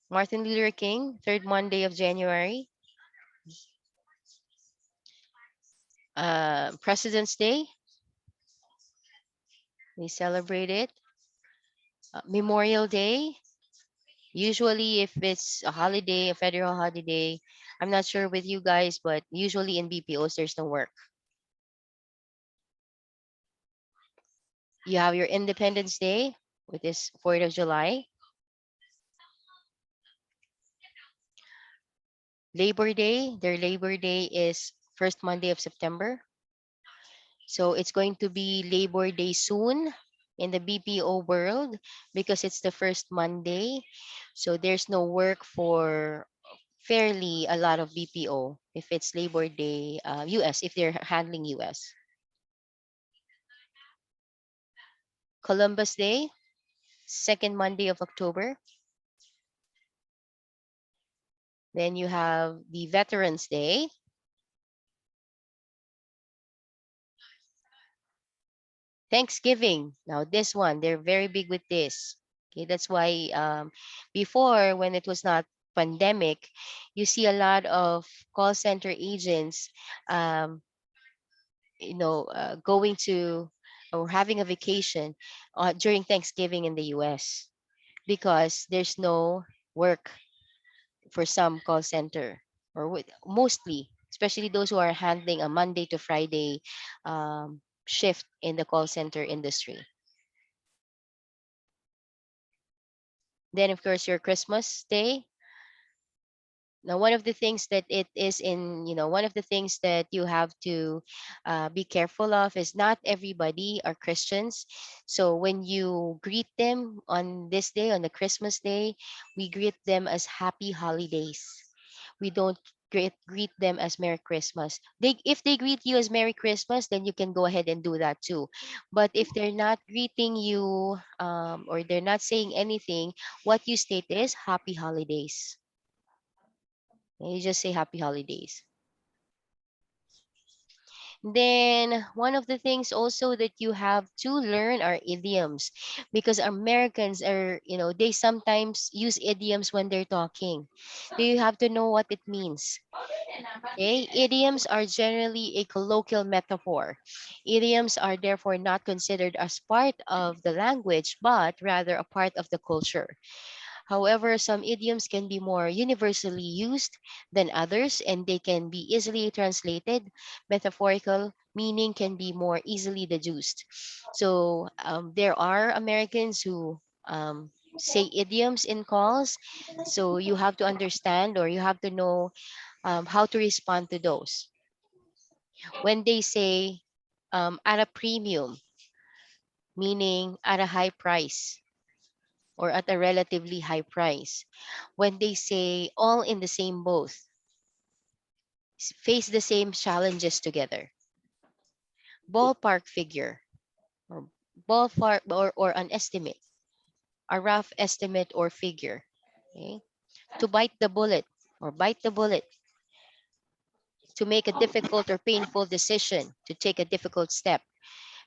Martin Luther King, third Monday of January, President's Day, we celebrate it. Memorial Day, usually if it's a holiday, a federal holiday, I'm not sure with you guys, but usually in BPOs, there's no work. You have your Independence Day, which is 4th of July. Labor Day, their Labor Day is first Monday of September. So it's going to be Labor Day soon in the BPO world because it's the first Monday. So there's no work for fairly a lot of BPO if it's Labor Day US, if they're handling US. Columbus Day, second Monday of October. Then you have the Veterans Day. Thanksgiving. Now this one, they're very big with this. Okay, that's why before when it was not pandemic, you see a lot of call center agents, um, going to or having a vacation during Thanksgiving in the U.S. because there's no work for some call center or mostly, especially those who are handling a Monday to Friday shift in the call center industry. Then, of course, your Christmas Day. Now, one of the things that it is one of the things that you have to be careful of is not everybody are Christians. So when you greet them on this day, on the Christmas Day, we greet them as happy holidays. We don't greet them as Merry Christmas. If they greet you as Merry Christmas, then you can go ahead and do that too. But if they're not greeting you or they're not saying anything, what you state is Happy Holidays. And you just say Happy Holidays. Then one of the things also that you have to learn are idioms because Americans are, they sometimes use idioms when they're talking. So you have to know what it means. Okay, idioms are generally a colloquial metaphor. Idioms are therefore not considered as part of the language, but rather a part of the culture. However, some idioms can be more universally used than others, and they can be easily translated. Metaphorical meaning can be more easily deduced. So there are Americans who say idioms in calls. So you have to understand or you have to know how to respond to those. When they say at a premium, meaning at a high price. or at a relatively high price. When they say all in the same boat, face the same challenges together. Ballpark figure, or ballpark, or an estimate, a rough estimate or figure. Okay? To bite the bullet, or bite the bullet, to make a difficult or painful decision, to take a difficult step.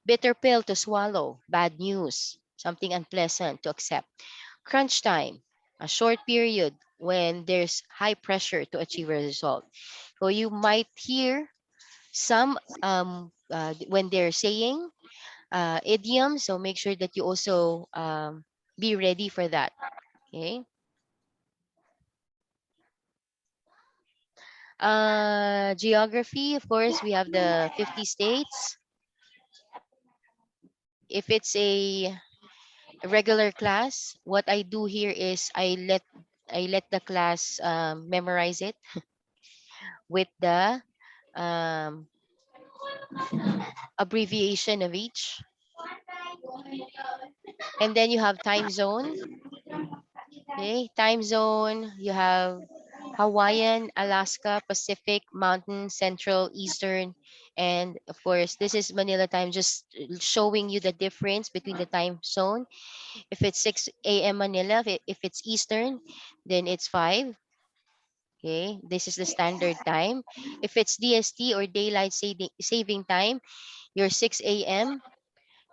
Bitter pill to swallow, bad news, something unpleasant to accept. Crunch time, a short period when there's high pressure to achieve a result. So you might hear some when they're saying idioms, so make sure that you also be ready for that. Okay. Geography, of course, we have the 50 states. If it's a regular class, what I do here is I let the class memorize it with the um, abbreviation of each. And then you have time zone. Okay, time zone. You have Hawaiian, Alaska, Pacific, Mountain, Central, Eastern, and of course, this is Manila time, just showing you the difference between the time zone. If it's 6 a.m. Manila, if it's Eastern, then it's 5. Okay, this is the standard time. If it's DST or daylight saving time, your 6 a.m.,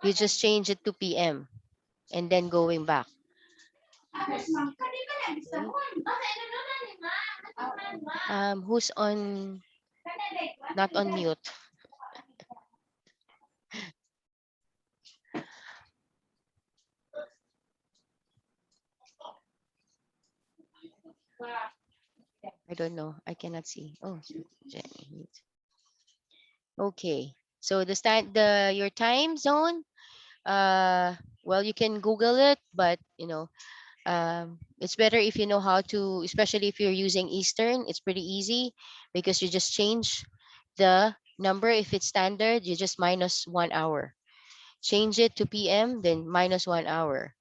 you just change it to PM and then going back. Okay. Who's on, not on mute? I don't know. I cannot see. Oh, Jenny. Okay. So the your time zone, uh well, you can Google it, but it's better if you know how to, especially if you're using Eastern. It's pretty easy because you just change the number. If it's standard, you just minus 1 hour. Change it to PM, then minus 1 hour.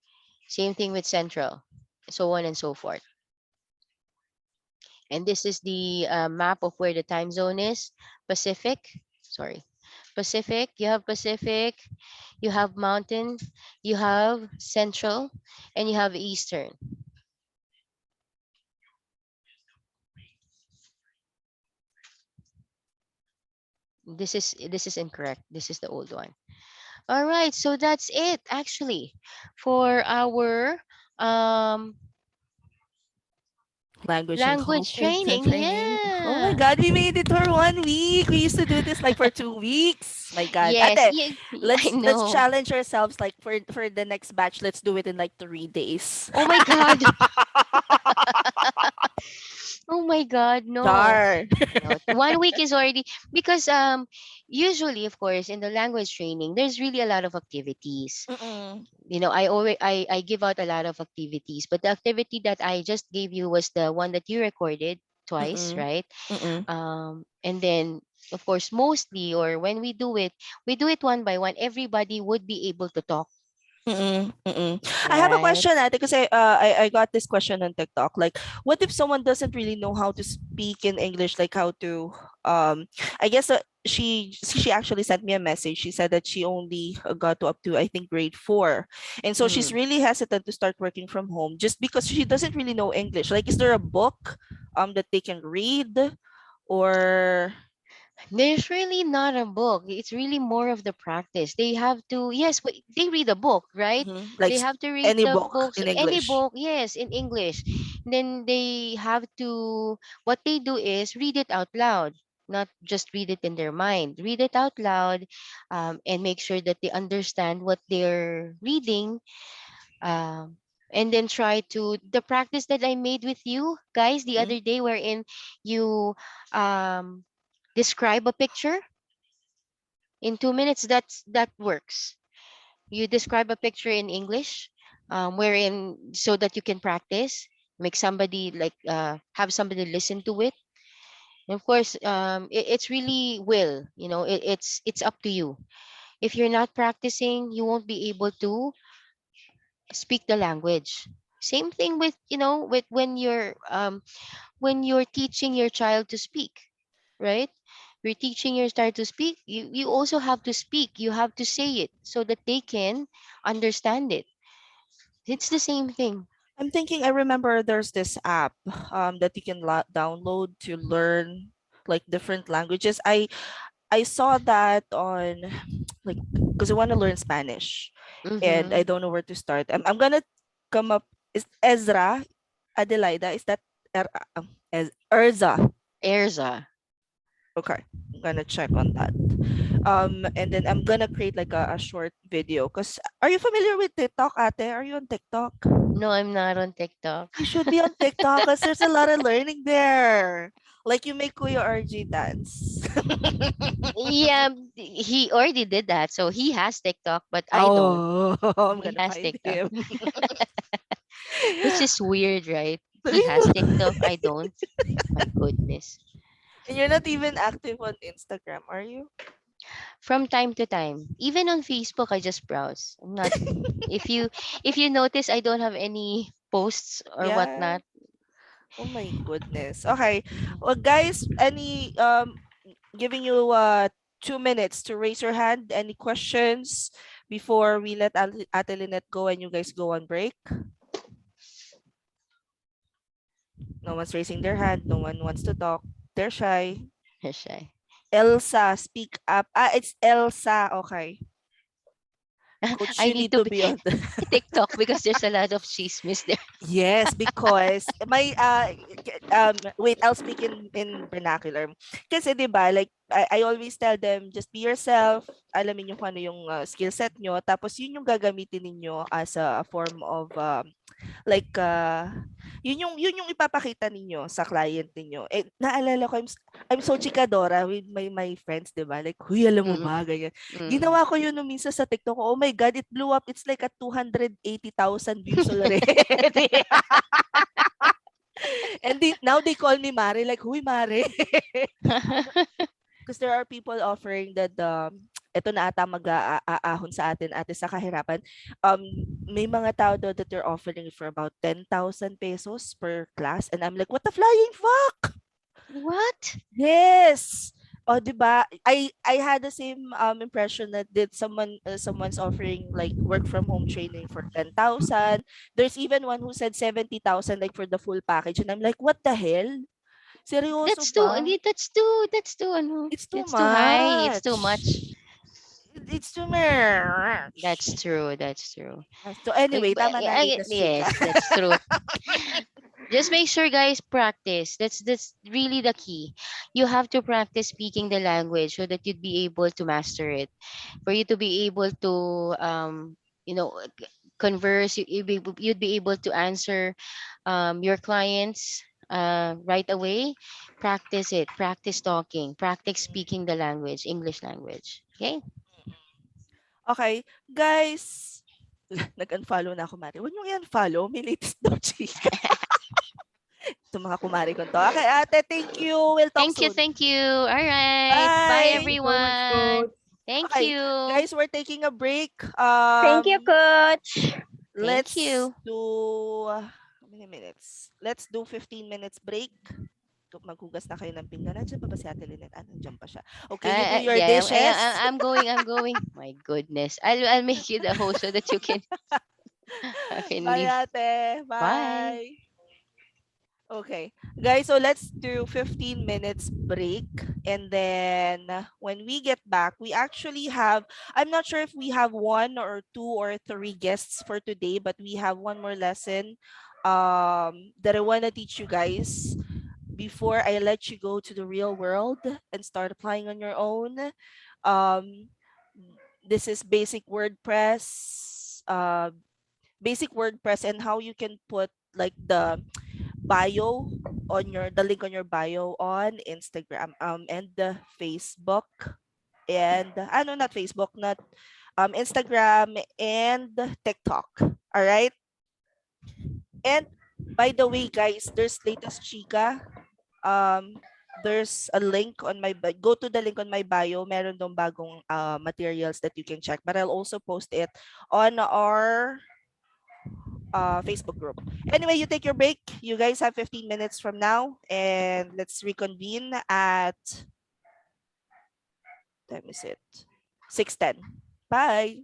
Same thing with Central, so on and so forth. And this is the map of where the time zone is. Pacific, sorry, Pacific. You have Pacific, you have Mountain, you have Central, and you have Eastern. This is incorrect. This is the old one. All right, so that's it actually for our um Language and language culture training. training. Oh my Yeah. God, we made it for 1 week. We used to do this like for 2 weeks. My God. Yes, Ate, I let's know. challenge ourselves like for the next batch. Let's do it in like 3 days. Oh my god. Oh my god, no. Char. No, 1 week is already, because usually, of course, in the language training there's really a lot of activities. Mm-mm. I give out a lot of activities, but the activity that I just gave you was the one that you recorded twice, Mm-mm. right? Mm-mm. And then, of course, mostly, or when we do it one by one. Everybody would be able to talk, Mm-mm, mm-mm. I have a right? question, Ate, because I got this question on TikTok. Like, what if someone doesn't really know how to speak in English? Like, how to I guess she actually sent me a message. She said that she only got to up to I think grade 4, and so she's Mm. really hesitant to start working from home just because she doesn't really know English. Like, is there a book that they can read, or There's really not a book. It's really more of the practice. They have to, yes, they read a book, right? mhm, They have to read any the book books, in any English? book, yes, in English. Then they have to, what they do is read it out loud, not just read it in their mind. Read it out loud, and make sure that they understand what they're reading. Um, and then try to, the practice that I made with you guys the Mm-mm, other day, wherein you um, describe a picture in 2 minutes. That works. You describe a picture in English, wherein, so that you can practice, make somebody, like, have somebody listen to it. And of course, it's really will, it's up to you. If you're not practicing, you won't be able to speak the language. Same thing with, with when you're teaching your child to speak, right? You're teaching your child to speak, you also have to speak, you have to say it so that they can understand it. It's the same thing. I'm thinking, I remember there's this app that you can download to learn like different languages. I saw that on like because I want to learn Spanish and I Mm-hmm. don't know where to start. I'm gonna come up. Is Ezra Adelaida? Is that Erza? Erza. Okay, I'm gonna check on that. And then I'm gonna create like a short video. Cause are you familiar with TikTok, Ate? Are you on TikTok? No, I'm not on TikTok. You should be on TikTok because there's a lot of learning there. Like you make Kuya RG dance. Yeah, he already did that, so he has TikTok, but I don't. Oh, I'm He gonna has find TikTok, him. which is weird, right? He has TikTok, I don't. My goodness. And you're not even active on Instagram, are you? From time to time, even on Facebook, I just browse. I'm not. If you if you notice, I don't have any posts or Yeah. whatnot. Oh my goodness. Okay. Mhm. Well, guys, any giving you 2 minutes to raise your hand. Any questions before we let Ate Lynette go and you guys go on break? No one's raising their hand. No one wants to talk. They're shy. Shy. Elsa, speak up. Ah, it's Elsa. Okay. Coach, I you need need to to be be on the TikTok because there's a lot of chismis there. Yes, because my wait, I'll speak in vernacular. Kasi 'di ba, like I always tell them just be yourself. Alamin niyo kung ano yung skill set nyo tapos yun yung gagamitin ninyo as a form of like yun yung ipapakita ninyo sa client ninyo. Eh naalala ko I'm so chikadora with my friends, 'di ba? Like, "Huy, alam mo Mm-mm. ba?" ganyan. Mm-mm. Ginawa ko yun nung minsan sa TikTok ko. Oh my God, it blew up. It's like at 280,000 views already. And now they call me Mare. Like, huy, Mare. Because there are people offering that eto na ata mag-aahon sa atin ate sa kahirapan. Um, may mga tao daw that they're offering for about 10,000 pesos per class. And I'm like, what the flying fuck? What? Yes. Oh, 'di ba? I had the same impression that did someone's offering like work from home training for 10,000. There's even one who said 70,000 like for the full package and I'm like, what the hell? Seryoso That's too. ba? That's too. Ano? It's too That's too high. It's too much. much. It's too much. That's true. That's true. So anyway, But, tama na latest chika. yes, that's true. Just make sure, guys, practice. That's really the key. You have to practice speaking the language so that you'd be able to master it. For you to be able to you know converse, you'd be able to answer your clients right away. Practice it. Practice talking. Practice speaking the language, English language. Okay. Okay, guys. Nag-unfollow na ako, Mari. Huwag niyo i-unfollow. May latest daw chika. Sa mga kumari ko to. Okay, ate, thank you. We'll talk Thank you. soon. Thank you. All right. Bye, Bye. Thank you so much, everyone. Coach. Thank Okay, you. guys, we're taking a break. Thank you, Coach. Thank Let's you. do how many minutes? Let's do 15 minutes break. Maghugas na kayo ng pinggan. Nandiyan pa ba si Ate Lynette? Ah, nandiyan pa siya. Okay, you do your Yeah, dishes. I'm going. I'm going. My goodness. I'll make you the host so that you can Bye, leave. ate. Bye. Bye. Okay. Guys, so let's do 15 minutes break. And then when we get back, we actually have, I'm not sure if we have one or two or three guests for today, but we have one more lesson that I want to teach you guys before I let you go to the real world and start applying on your own. Um, this is basic WordPress and how you can put like the bio on your the link on your bio on Instagram and the Facebook and ano not Facebook not Instagram and TikTok. All right? And by the way guys, there's latest chika. There's a link on my go to the link on my bio. Meron dong bagong materials that you can check. But I'll also post it on our Facebook group. Anyway, you take your break. You guys have 15 minutes from now, and let's reconvene at, time is it, 6:10. Bye.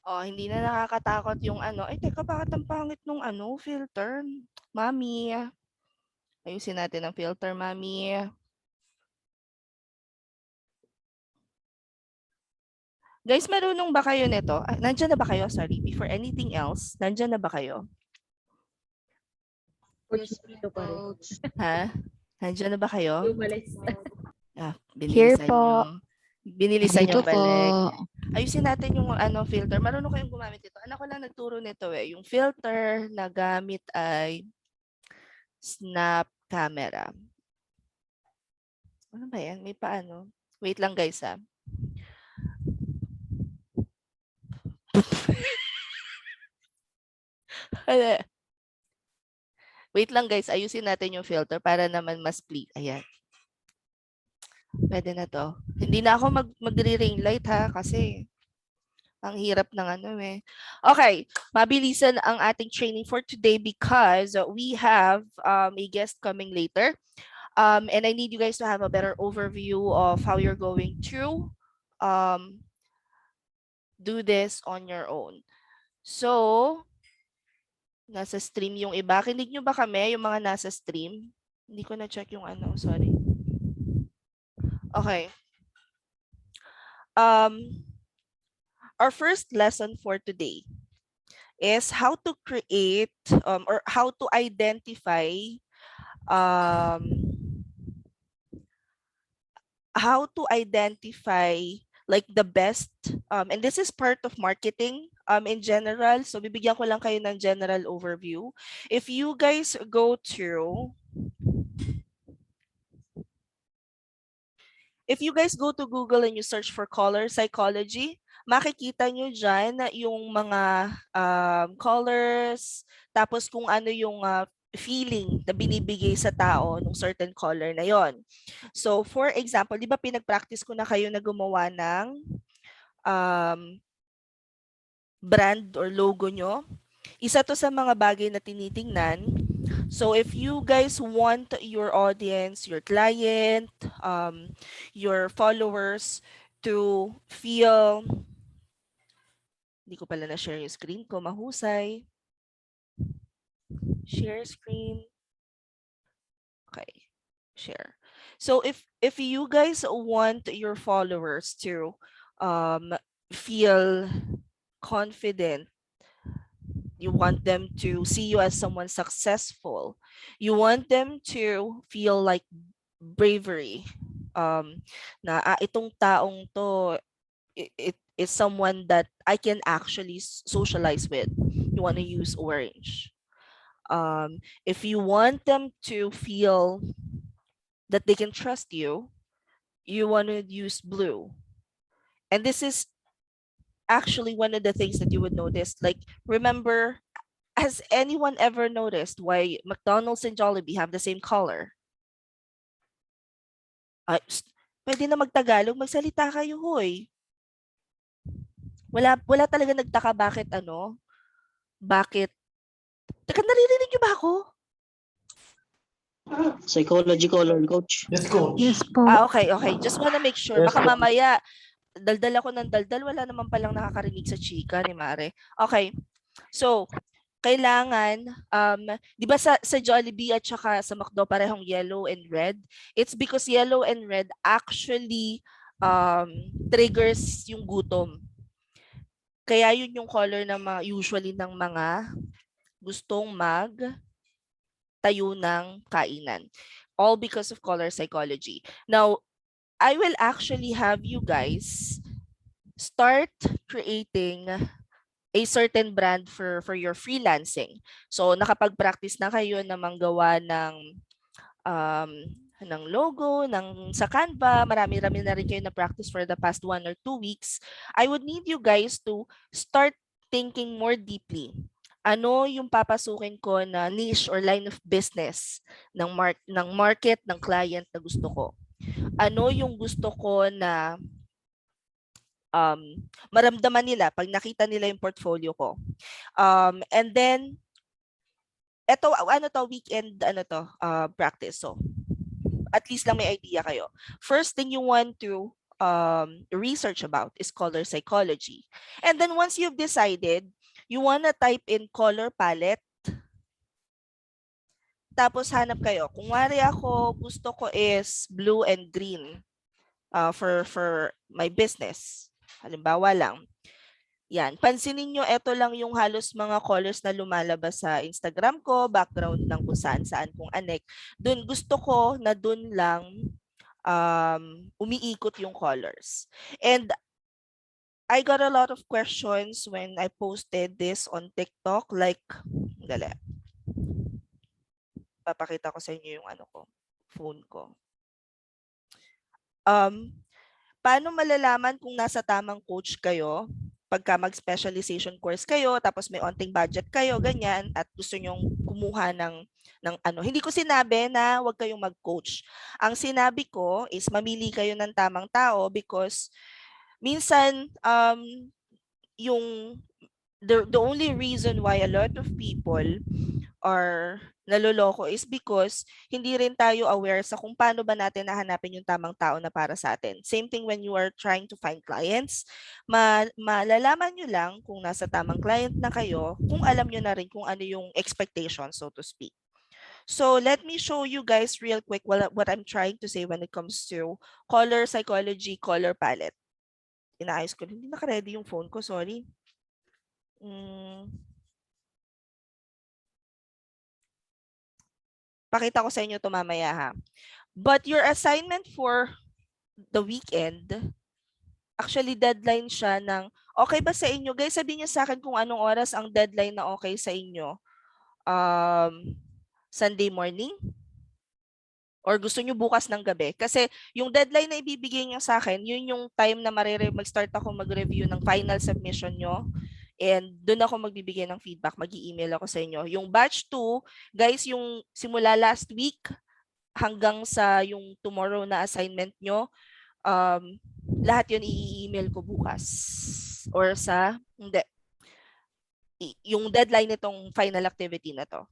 Oh, hindi na nakakatakot yung ano. Ay, teka, bakit ang pangit nung ano, filter? Mami, ayusin natin ang filter, mami. Guys, marunong ba kayo nito? Nandyan na ba kayo? Sorry, before anything else, nandyan na ba kayo? Coach, dito pa rin. Ha? Nandyan na ba kayo? Umalis. Here Binilisan po. nyo. Binilisan Dito yung po. balik. Ayusin natin yung ano, filter. Marunong kayong gumamit ito. Anak ko lang nagturo nito eh. Yung filter na gamit ay snap camera. Ano ba yan? May paano? Wait lang guys ha. Wait lang guys, ayusin natin yung filter para naman mas split. Ayan. Pwede na to. Hindi na ako magre-ring light ha kasi ang hirap ng ano eh. Okay, mabilisan ang ating training for today because we have a guest coming later. And I need you guys to have a better overview of how you're going to do this on your own. So, nasa stream yung iba. Kinig nyo ba kami, yung mga nasa stream? Hindi ko na-check yung ano, sorry. Okay. Our first lesson for today is how to create or how to identify like the best and this is part of marketing in general, so bibigyan ko lang kayo ng general overview. If you guys go to Google and you search for color psychology, makikita nyo dyan yung mga colors, tapos kung ano yung feeling na binibigay sa tao ng certain color na yon. So, for example, di ba pinag-practice ko na kayo na gumawa ng brand or logo nyo? Isa to sa mga bagay na tinitingnan. So if you guys want your audience, your client, your followers to feel, hindi ko pala na-share yung screen ko, mahusay. Share screen. Okay, share. So if you guys want your followers to feel confident, you want them to see you as someone successful, you want them to feel like bravery, na itong taong to, it is someone that I can actually socialize with. You want to use orange. If you want them to feel that they can trust you, you want to use blue. And this is actually one of the things that you would notice. Like, remember, has anyone ever noticed why McDonald's and Jollibee have the same color? Pwede na magtagalog, magsalita kayo, hoy. Wala talaga nagtaka bakit bakit? Teka, naririnig niyo ba ako? Psychology color, coach. Yes, coach. Yes po. Okay. Just wanna make sure. Yes, Baka coach. mamaya, daldal ako ng daldal, wala naman palang nakakarinig sa chika ni Mare. Okay. So, kailangan, di ba sa Jollibee at saka sa McDo parehong yellow and red? It's because yellow and red actually triggers yung gutom. Kaya yun yung color na usually ng mga gustong tayo ng kainan. All because of color psychology. Now, I will actually have you guys start creating a certain brand for your freelancing. So, nakapag-practice na kayo na manggawa ng logo, sa Canva, marami-rami na rin kayo na practice for the past 1 or 2 weeks. I would need you guys to start thinking more deeply. Ano yung papasukin ko na niche or line of business ng market, ng client na gusto ko? Ano yung gusto ko na maramdaman nila pag nakita nila yung portfolio ko? And then, weekend practice. So, at least lang may idea kayo. First thing you want to research about is color psychology. And then once you've decided, you wanna type in color palette, tapos hanap kayo. Kung wari ako, gusto ko is blue and green for my business. Halimbawa lang. Yan. Pansinin nyo, ito lang yung halos mga colors na lumalabas sa Instagram ko, background ng kung saan-saan kung anek. Doon, gusto ko na doon lang umiikot yung colors. And I got a lot of questions when I posted this on TikTok. Like, dali. Papakita ko sa inyo yung phone ko. Paano malalaman kung nasa tamang coach kayo pagka mag-specialization course kayo, tapos may onting budget kayo, ganyan, at gusto nyong kumuha ng Hindi ko sinabi na huwag kayong mag-coach. Ang sinabi ko is mamili kayo ng tamang tao because minsan, the only reason why a lot of people are naloloko is because hindi rin tayo aware sa kung paano ba natin nahanapin yung tamang tao na para sa atin. Same thing when you are trying to find clients. Malalaman nyo lang kung nasa tamang client na kayo, kung alam nyo na rin kung ano yung expectation, so to speak. So let me show you guys real quick what I'm trying to say when it comes to color psychology, color palette. Inaayos ko. Hindi naka-ready yung phone ko, sorry. Pakita ko sa inyo ito mamaya ha. But your assignment for the weekend, actually deadline siya ng, okay ba sa inyo? Guys, sabihin niyo sa akin kung anong oras ang deadline na okay sa inyo. Sunday morning? Or gusto nyo bukas ng gabi? Kasi yung deadline na ibibigay nyo sa akin, yun yung time na mag-start ako mag-review ng final submission nyo. And doon ako magbibigay ng feedback, mag-i-email ako sa inyo. Yung batch 2, guys, yung simula last week hanggang sa yung tomorrow na assignment nyo, lahat yun i-email ko bukas. Or hindi. Yung deadline nitong final activity na to.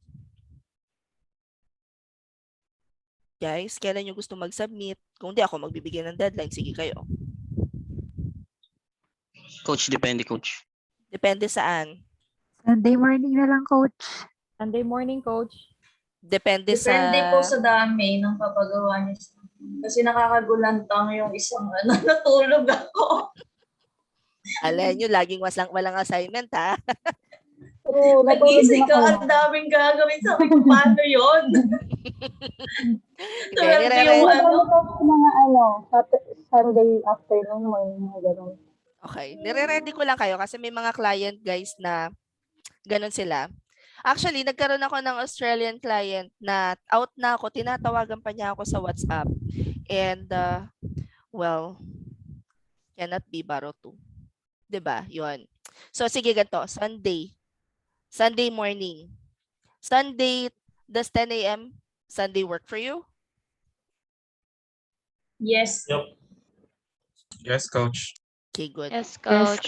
Guys, kailan nyo gusto mag-submit? Kung di ako magbibigay ng deadline, sige kayo. Coach, depende, coach. Depende saan? Sunday morning na lang, coach. Sunday morning, coach. Depende po sa dami ng papagawa niya. Kasi nakakagulantang yung isang natulog ako. Alam nyo, laging walang assignment, ha? Oo, Nag-iisip ka, ang daming gagawin. Sabi ko, paano yun? Sunday afternoon, morning, mga ganun. Okay. Nire-ready ko lang kayo kasi may mga client, guys, na ganun sila. Actually, nagkaroon ako ng Australian client na out na ako. Tinatawagan pa niya ako sa WhatsApp. And, well, cannot be baro to. Diba? Yun. So, sige ganito. Sunday morning. Sunday, does 10 a.m. Sunday work for you? Yes. Yep. Yes, coach. Okay, good. Yes, coach.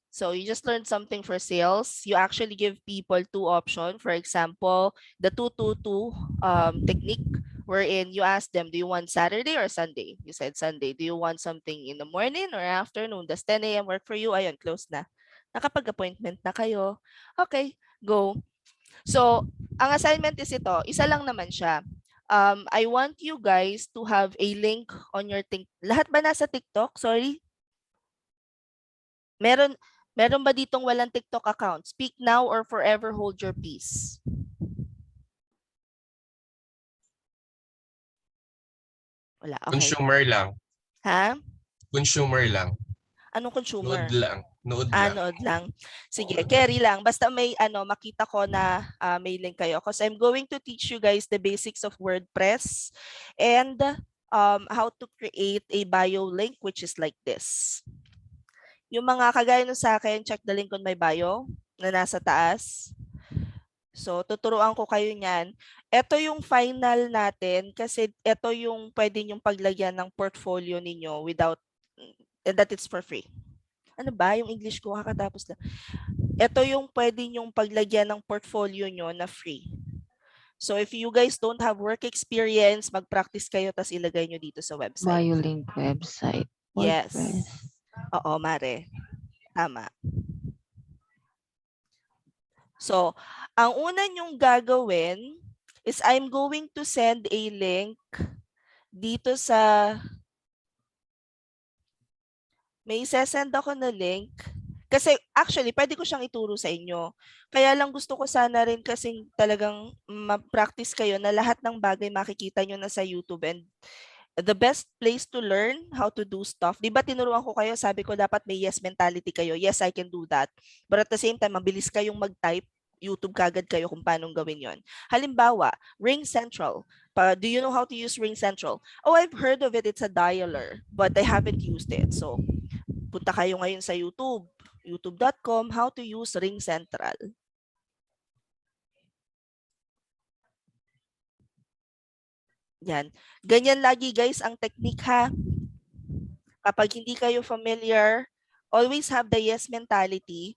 So you just learned something for sales. You actually give people 2 options. For example, the 2-2-2 technique wherein you ask them, do you want Saturday or Sunday? You said Sunday. Do you want something in the morning or afternoon? Does 10 a.m. work for you? Ayun, close na. Nakapag-appointment na kayo. Okay, go. So, ang assignment is ito. Isa lang naman siya. I want you guys to have a link on your Lahat ba nasa TikTok? Sorry. Meron ba ditong walang TikTok account? Speak now or forever hold your peace. Wala. Okay. Consumer lang. Ha? Consumer lang. Anong consumer? Nood lang. Nood lang. Nood lang. Sige, carry lang. Basta may makita ko na may link kayo. Because I'm going to teach you guys the basics of WordPress and how to create a bio link, which is like this. Yung mga kagaya nung sa akin, check the link on my bio na nasa taas. So, tuturuan ko kayo niyan. Ito yung final natin kasi ito yung pwede nyong paglagyan ng portfolio ninyo without, that it's for free. Ano ba? Yung English ko, kakatapos lang. Ito yung pwede nyong paglagyan ng portfolio nyo na free. So if you guys don't have work experience, mag-practice kayo tas ilagay nyo dito sa website. Biolink website. Yes. WordPress. Oo, Mare. Tama. So, ang una nyong gagawin is I'm going to send a link dito sa may isesend ako na link. Kasi actually, pwede ko siyang ituro sa inyo. Kaya lang gusto ko sana rin kasing talagang ma-practice kayo na lahat ng bagay makikita nyo na sa YouTube. And the best place to learn how to do stuff. Di ba tinuruan ko kayo, sabi ko dapat may yes mentality kayo. Yes, I can do that. But at the same time, mabilis kayong mag-type. YouTube kagad kayo kung paano gawin yon. Halimbawa, Ring Central. Do you know how to use Ring Central? Oh, I've heard of it. It's a dialer, but I haven't used it. So, punta kayo ngayon sa YouTube, youtube.com, how to use Ring Central. Yan. Ganyan lagi guys ang technique ha. Kapag hindi kayo familiar, always have the yes mentality.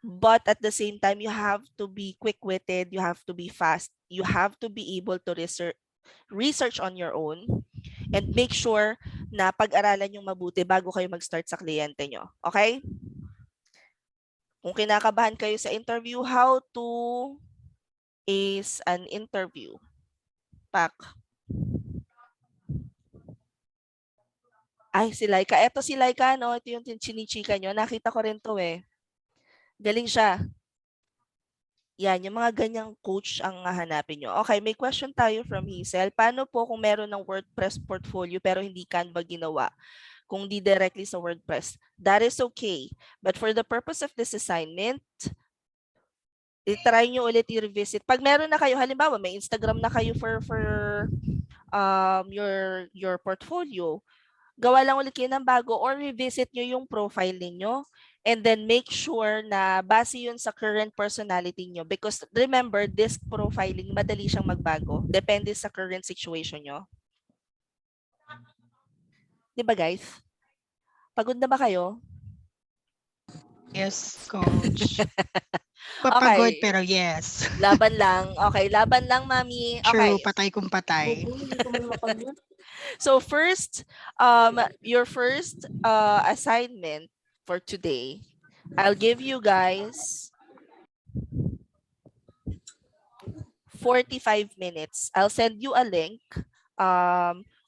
But at the same time, you have to be quick-witted, you have to be fast, you have to be able to research on your own, and make sure na pag-aralan yung mabuti bago kayo mag-start sa kliyente nyo. Okay? Kung kinakabahan kayo sa interview, how to ace an interview. Pak. Ay, si Laika. Eto si Laika, no? Ito yung chinichika nyo. Nakita ko rin to eh. Galing siya. Yan, yung mga ganyang coach ang hahanapin nyo. Okay, may question tayo from Hazel. Paano po kung meron ng WordPress portfolio pero hindi Canva ginawa? Kung di directly sa WordPress. That is okay. But for the purpose of this assignment, i-try nyo ulit i-revisit. Pag meron na kayo, halimbawa, may Instagram na kayo for your portfolio, gawa lang ulit kayo ng bago or revisit nyo yung profile ninyo. And then make sure na base yun sa current personality nyo. Because remember, this profiling, madali siyang magbago. Depende sa current situation nyo. Diba guys? Pagod na ba kayo? Yes, coach. Papagod Okay. pero yes. Laban lang. Okay, laban lang, mami. True, Okay. patay kung patay. So first, your first assignment for today, I'll give you guys 45 minutes. I'll send you a link.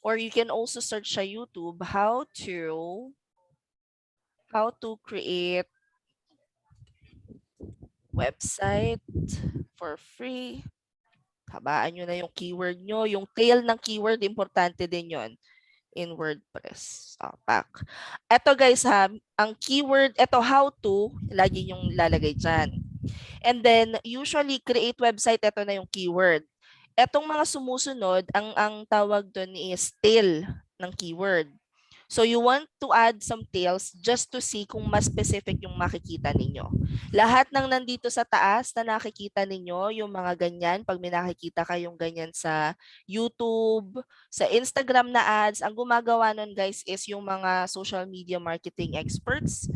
Or you can also search sa YouTube how to create website for free. Habaan nyo na yung keyword nyo. Yung tail ng keyword, importante din yon in WordPress. Pak. Ito guys ha, ang keyword, ito how to, lagi yung lalagay dyan. And then, usually, create website, ito na yung keyword. Etong mga sumusunod, ang tawag doon is tail ng keyword. So you want to add some tails just to see kung mas specific yung makikita ninyo. Lahat ng nandito sa taas na nakikita ninyo, yung mga ganyan, pag may nakikita kayong ganyan sa YouTube, sa Instagram na ads, ang gumagawa nun guys is yung mga social media marketing experts.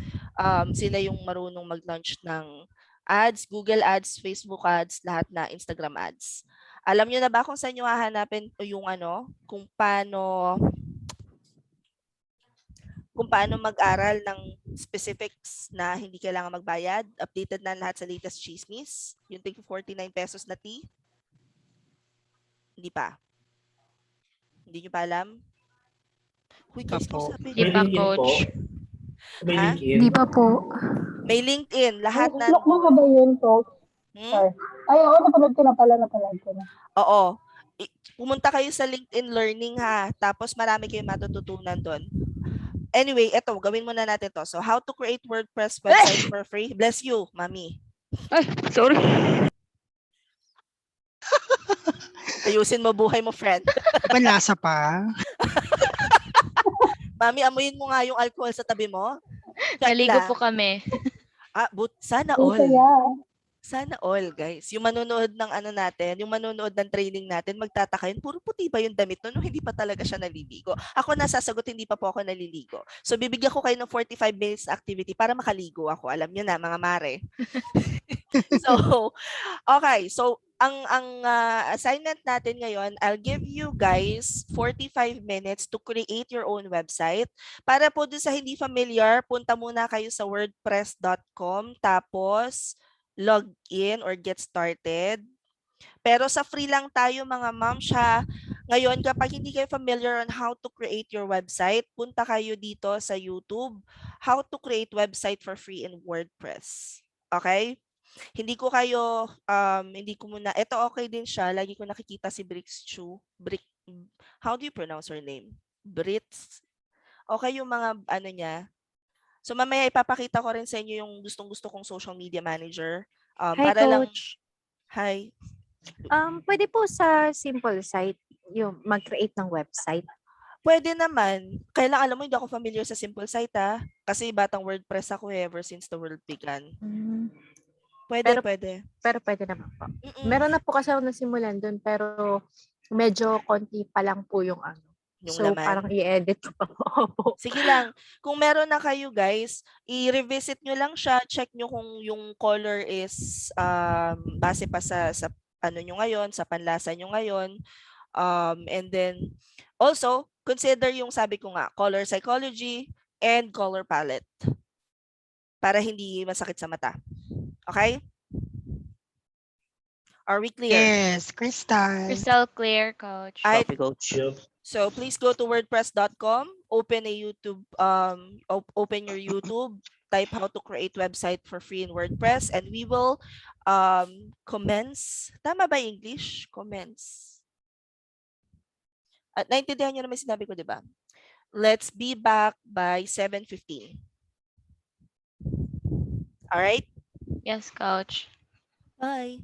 Sila yung marunong mag-launch ng ads, Google ads, Facebook ads, lahat na Instagram ads. Alam nyo na ba kung saan nyo hahanapin yung kung paano mag-aral ng specifics na hindi kailangan magbayad? Updated na lahat sa latest chismis. Yung tig 49 pesos na tea. Hindi pa. Hindi nyo pa alam? Huy, guys, kausapin. Hindi pa, coach. Ha? Hindi pa po. May LinkedIn. Lahat na. Lock mo ka ba yun, coach? Sorry. Ay, oo, napanood ko na pala. Oo. Pumunta kayo sa LinkedIn Learning ha. Tapos marami kayong matututunan doon. Anyway, eto, gawin muna natin to. So, how to create WordPress website for free. Bless you, mami. Ay, sorry. Ayusin mo buhay mo, friend. Panlasa pa. Mami, amuyin mo nga yung alcohol sa tabi mo. Naligo po kami. Sana all. Sana all, guys. Yung manonood ng natin, yung manonood ng training natin, magtataka yun, puro puti ba yung damit no? Hindi pa talaga siya naliligo. Ako nasasagot, hindi pa po ako naliligo. So, bibigyan ko kayo ng 45 minutes activity para makaligo ako. Alam nyo na, mga mare. So, okay. So, ang assignment natin ngayon, I'll give you guys 45 minutes to create your own website. Para po dun sa hindi familiar, punta muna kayo sa wordpress.com tapos log in or get started. Pero sa free lang tayo mga ma'am siya. Ngayon, kapag hindi kayo familiar on how to create your website, punta kayo dito sa YouTube, how to create website for free in WordPress. Okay? Hindi ko muna, ito okay din siya. Lagi ko nakikita si Bricks Chu. How do you pronounce her name? Brits. Okay yung mga ano niya. So mamaya ipapakita ko rin sa inyo yung gustong-gusto kong social media manager. Hi, Para lang, Coach. hi. Pwede po sa simple site yung mag-create ng website. Pwede naman. Kailang alam mo, hindi ako familiar sa simple site kasi batang WordPress ako ever since the world began. Pwede, pwede. Pero pwede naman po. Mm-mm. Meron na po kasi ako nasimulan dun pero medyo konti pa lang po yung ano. Yung So laman. parang i-edit ko pa po. Sige lang. Kung meron na kayo guys, i-revisit nyo lang siya. Check nyo kung yung color is base pa sa ano nyo ngayon, sa panlasa nyo ngayon. And then, also, consider yung sabi ko nga, color psychology and color palette. Para hindi masakit sa mata. Okay? Are we clear? Yes, Crystal. Crystal clear, Coach. Alright. Copy, Coach. So please go to wordpress.com, open a YouTube, open your YouTube, type how to create website for free in WordPress, and we will commence. Tama ba English? Commence. At naintindihan nyo naman sinabi ko, di ba? Let's be back by 7:15. All right? Yes, Coach. Bye.